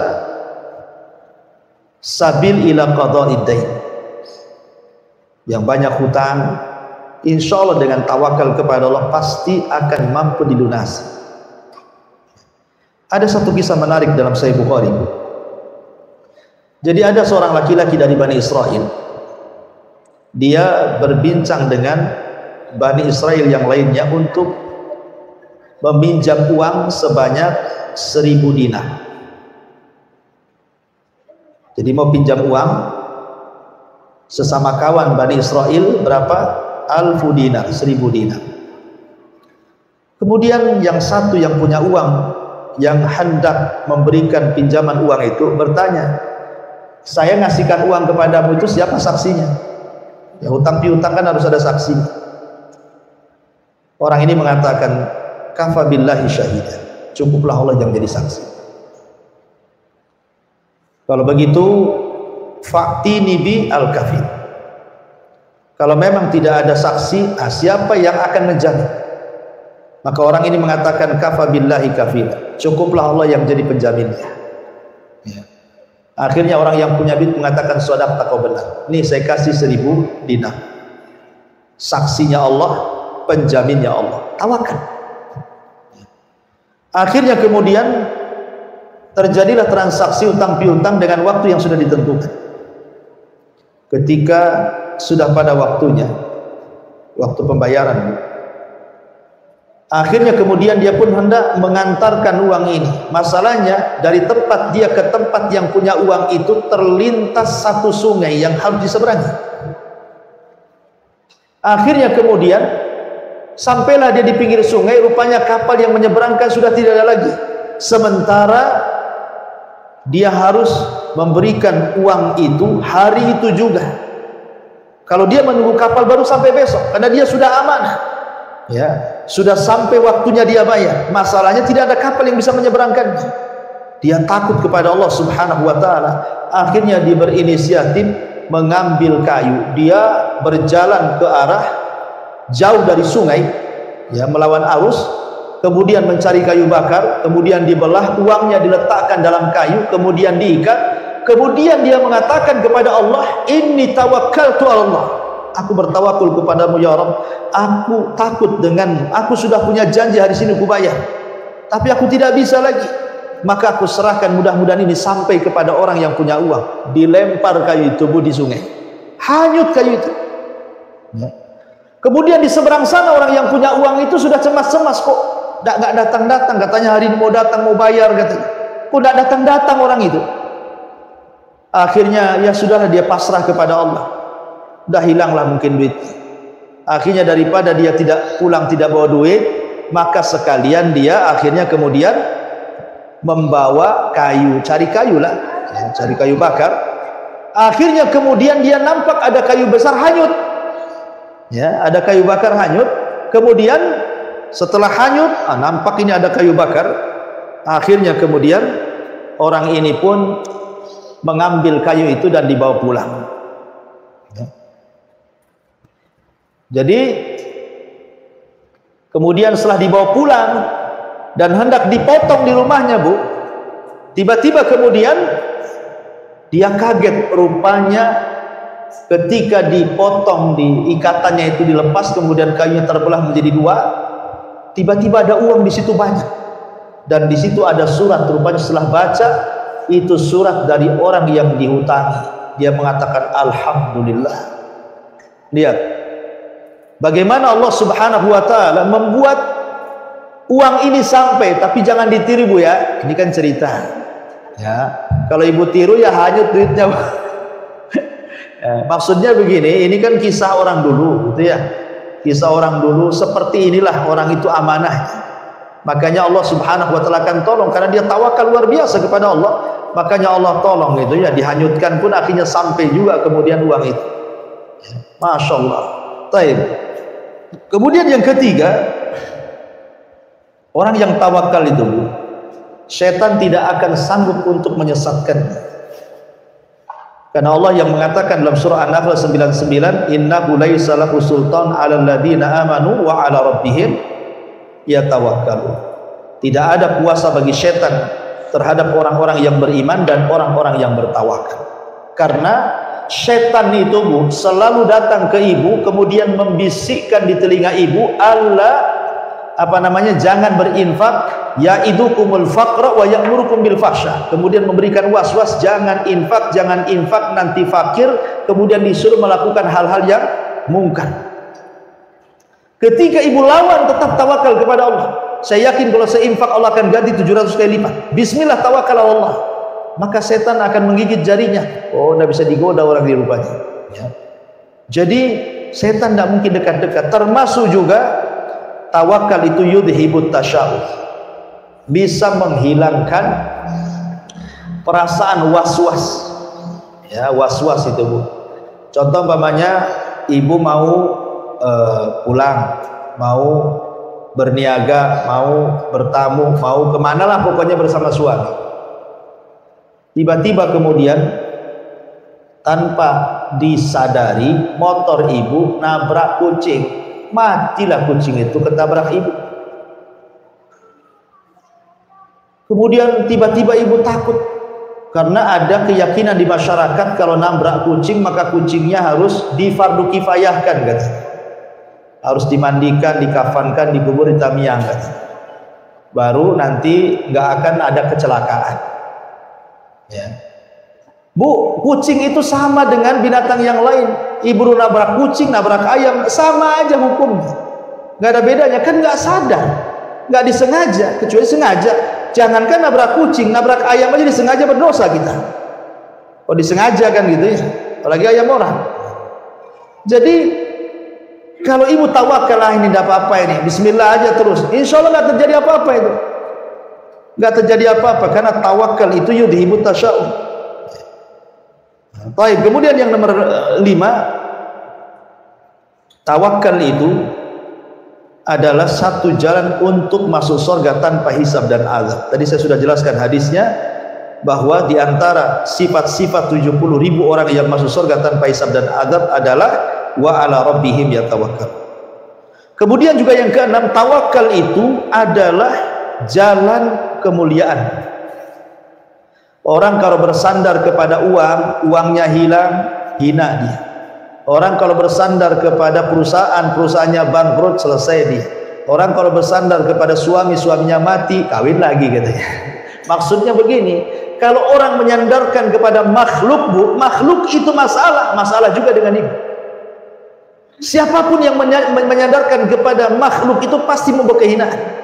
sabil ila qada'id dain. Yang banyak hutang, insya Allah dengan tawakal kepada Allah pasti akan mampu dilunasi. Ada satu kisah menarik dalam Sahih Bukhari. Jadi ada seorang laki-laki dari Bani Israel. Dia berbincang dengan Bani Israel yang lainnya untuk meminjam uang sebanyak 1000 dinar. Jadi mau pinjam uang sesama kawan Bani Israel berapa? 1000 dinar, 1000 dinar. Kemudian yang satu yang punya uang, yang hendak memberikan pinjaman uang itu bertanya, saya ngasihkan uang kepadamu itu siapa saksinya? Ya hutang piutang kan harus ada saksi. Orang ini mengatakan, kafa billahi syahidan, cukuplah Allah yang jadi saksi. Kalau begitu, fa'tini bi al-kafir. Kalau memang tidak ada saksi, siapa yang akan menjamin? Maka orang ini mengatakan, kafa billahi kafir, cukuplah Allah yang jadi penjaminnya. Ya. Akhirnya orang yang punya duit mengatakan, shadaqta, kau benar. Nih saya kasih 1000 dinar. Saksinya Allah, penjaminnya Allah. Tawakal. Akhirnya kemudian terjadilah transaksi utang piutang dengan waktu yang sudah ditentukan. Ketika sudah pada waktunya, waktu pembayaran, akhirnya kemudian dia pun hendak mengantarkan uang ini. Masalahnya dari tempat dia ke tempat yang punya uang itu terlintas satu sungai yang harus diseberangi. Akhirnya kemudian sampailah dia di pinggir sungai, rupanya kapal yang menyeberangkan sudah tidak ada lagi. Sementara dia harus memberikan uang itu hari itu juga. Kalau dia menunggu kapal baru sampai besok, karena dia sudah amanah. Ya, sudah sampai waktunya dia bayar. Masalahnya tidak ada kapal yang bisa menyeberangkan. Dia takut kepada Allah Subhanahu wa taala. Akhirnya dia berinisiatif mengambil kayu. Dia berjalan ke arah jauh dari sungai, ya, melawan arus, kemudian mencari kayu bakar, kemudian dibelah, uangnya diletakkan dalam kayu, kemudian diikat, kemudian dia mengatakan kepada Allah, inni tawakkaltu ala Allah. Aku bertawakul kepadamu ya Rabb. Aku takut denganmu. Aku sudah punya janji hari sini aku bayar, tapi aku tidak bisa lagi. Maka aku serahkan, mudah-mudahan ini sampai kepada orang yang punya uang. Dilempar kayu itu di sungai, hanyut kayu itu. Ya. Kemudian di seberang sana orang yang punya uang itu sudah cemas-cemas, kok nggak datang-datang. Katanya hari ini mau datang, mau bayar katanya. Kok nggak datang-datang orang itu. Akhirnya ya sudahlah, dia pasrah kepada Allah. Udah hilanglah mungkin duit. Akhirnya daripada dia tidak pulang tidak bawa duit, maka sekalian dia akhirnya kemudian membawa kayu, cari kayu lah, ya, cari kayu bakar. Akhirnya kemudian dia nampak ada kayu besar hanyut, ya, ada kayu bakar hanyut. Kemudian setelah hanyut, nampak ini ada kayu bakar. Akhirnya kemudian orang ini pun mengambil kayu itu dan dibawa pulang. Ya. Jadi Kemudian setelah dibawa pulang dan hendak dipotong di rumahnya, Bu, tiba-tiba kemudian dia kaget, rupanya ketika dipotong, di ikatannya itu dilepas, kemudian kayunya terbelah menjadi dua, tiba-tiba ada uang di situ banyak, dan di situ ada surat. Rupanya setelah baca, itu surat dari orang yang dihutangi. Dia mengatakan alhamdulillah. Lihat bagaimana Allah Subhanahu wa taala membuat uang ini sampai, tapi jangan ditiru, Bu, ya. Ini kan cerita. Ya, kalau ibu tiru ya hanyut duitnya. Maksudnya begini, ini kan kisah orang dulu, gitu ya. Kisah orang dulu, seperti inilah orang itu amanah. Makanya Allah Subhanahu wa taala akan tolong karena dia tawakal luar biasa kepada Allah. Makanya Allah tolong, gitu ya. Dihanyutkan pun akhirnya sampai juga kemudian uang itu. Masya Allah. Taib. Kemudian yang ketiga, orang yang tawakal itu, setan tidak akan sanggup untuk menyesatkannya. Karena Allah yang mengatakan dalam surah An-Nahl 99, innahu laisa lahu sultan 'alal ladzina amanu wa 'ala rabbihim yatawakkalun. Tidak ada kuasa bagi setan terhadap orang-orang yang beriman dan orang-orang yang bertawakal. Karena setan itu, Bu, selalu datang ke ibu kemudian membisikkan di telinga ibu, Allah jangan berinfak, ya'idukumul faqra wa ya'murukum bil fahsya. Kemudian memberikan was-was, jangan infak nanti fakir, kemudian disuruh melakukan hal-hal yang mungkar. Ketika ibu lawan, tetap tawakal kepada Allah. Saya yakin kalau saya infak, Allah akan ganti 700 kali lipat. Bismillah, tawakal Allah. Maka setan akan menggigit jarinya. Oh, tidak bisa digoda orang di rupanya, ya. Jadi setan tidak mungkin dekat-dekat. Termasuk juga tawakal itu yudhibut tasya'uf, bisa menghilangkan perasaan was-was. Ya, was-was itu, Bu. Contoh umpamanya ibu mau pulang, mau berniaga, mau bertamu, mau kemana lah pokoknya bersama suami. Tiba-tiba kemudian tanpa disadari motor ibu nabrak kucing. Matilah kucing itu, ketabrak ibu. Kemudian tiba-tiba ibu takut karena ada keyakinan di masyarakat kalau nabrak kucing maka kucingnya harus difardu kifayahkan, katanya. Harus dimandikan, dikafankan, dikubur di tamiang, katanya. Baru nanti nggak akan ada kecelakaan. Ya. Bu, kucing itu sama dengan binatang yang lain. Ibu nabrak kucing, nabrak ayam, sama aja hukumnya. Nggak ada bedanya, kan nggak sadar, nggak disengaja. Kecuali sengaja, jangankan nabrak kucing, nabrak ayam aja disengaja berdosa kita. Oh, disengaja kan gitu ya, apalagi ayam orang. Jadi kalau ibu tawakal, ini tidak apa-apa, ini bismillah aja terus, insya Allah nggak terjadi apa-apa itu. Nggak terjadi apa-apa karena tawakal itu yudhibut tasya'uf. Baik, kemudian yang nomor 5, tawakal itu adalah satu jalan untuk masuk surga tanpa hisab dan azab. Tadi saya sudah jelaskan hadisnya bahwa di antara sifat-sifat 70.000 orang yang masuk surga tanpa hisab dan azab adalah wa ala rabbihim yatawakkal. Kemudian juga yang keenam, tawakal itu adalah jalan kemuliaan. Orang kalau bersandar kepada uang, uangnya hilang, hina dia. Orang kalau bersandar kepada perusahaan, perusahaannya bangkrut, selesai dia. Orang kalau bersandar kepada suami, suaminya mati, kawin lagi, katanya. Maksudnya begini, kalau orang menyandarkan kepada makhluk, Bu, makhluk itu masalah juga dengan ibu. Siapapun yang menyandarkan kepada makhluk itu pasti membawa kehinaan.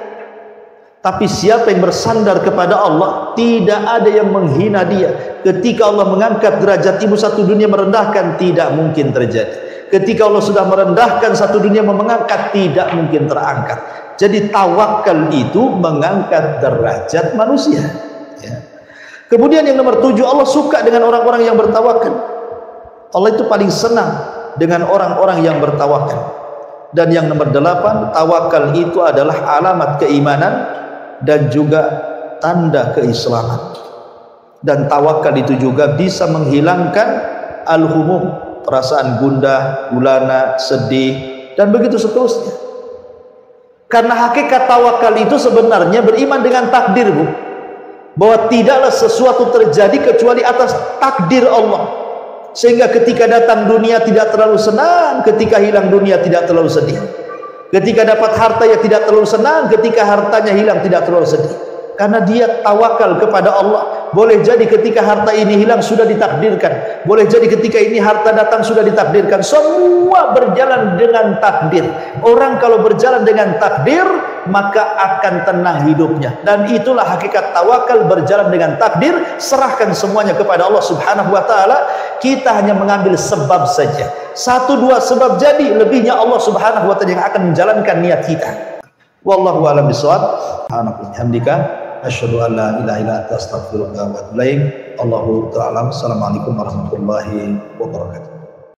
Tapi siapa yang bersandar kepada Allah, tidak ada yang menghina dia. Ketika Allah mengangkat derajat ibu, satu dunia merendahkan, tidak mungkin terjadi. Ketika Allah sudah merendahkan, satu dunia mengangkat, tidak mungkin terangkat. Jadi tawakal itu mengangkat derajat manusia, ya. Kemudian yang nomor 7, Allah suka dengan orang-orang yang bertawakal. Allah itu paling senang dengan orang-orang yang bertawakal. Dan yang nomor 8, tawakal itu adalah alamat keimanan dan juga tanda keislaman. Dan tawakal itu juga bisa menghilangkan al-humum, perasaan gundah, gulana, sedih, dan begitu seterusnya. Karena hakikat tawakal itu sebenarnya beriman dengan takdir, Bu. Bahwa tidaklah sesuatu terjadi kecuali atas takdir Allah. Sehingga ketika datang dunia tidak terlalu senang, ketika hilang dunia tidak terlalu sedih. Ketika dapat harta ya tidak terlalu senang, ketika hartanya hilang tidak terlalu sedih. Karena dia tawakal kepada Allah. Boleh jadi ketika harta ini hilang sudah ditakdirkan. Boleh jadi ketika ini harta datang sudah ditakdirkan. Semua berjalan dengan takdir. Orang kalau berjalan dengan takdir, maka akan tenang hidupnya. Dan itulah hakikat tawakal, berjalan dengan takdir. Serahkan semuanya kepada Allah Subhanahu wa ta'ala. Kita hanya mengambil sebab saja. 1-2 sebab jadi, lebihnya Allah Subhanahu wa ta'ala yang akan menjalankan niat kita. Wallahu a'lam bishawab. Alhamdulillah. Asyhadu an la ilaha illa anta astaghfiruka wa atubu ilaik. Allahu ta'ala. Assalamualaikum warahmatullahi wabarakatuh.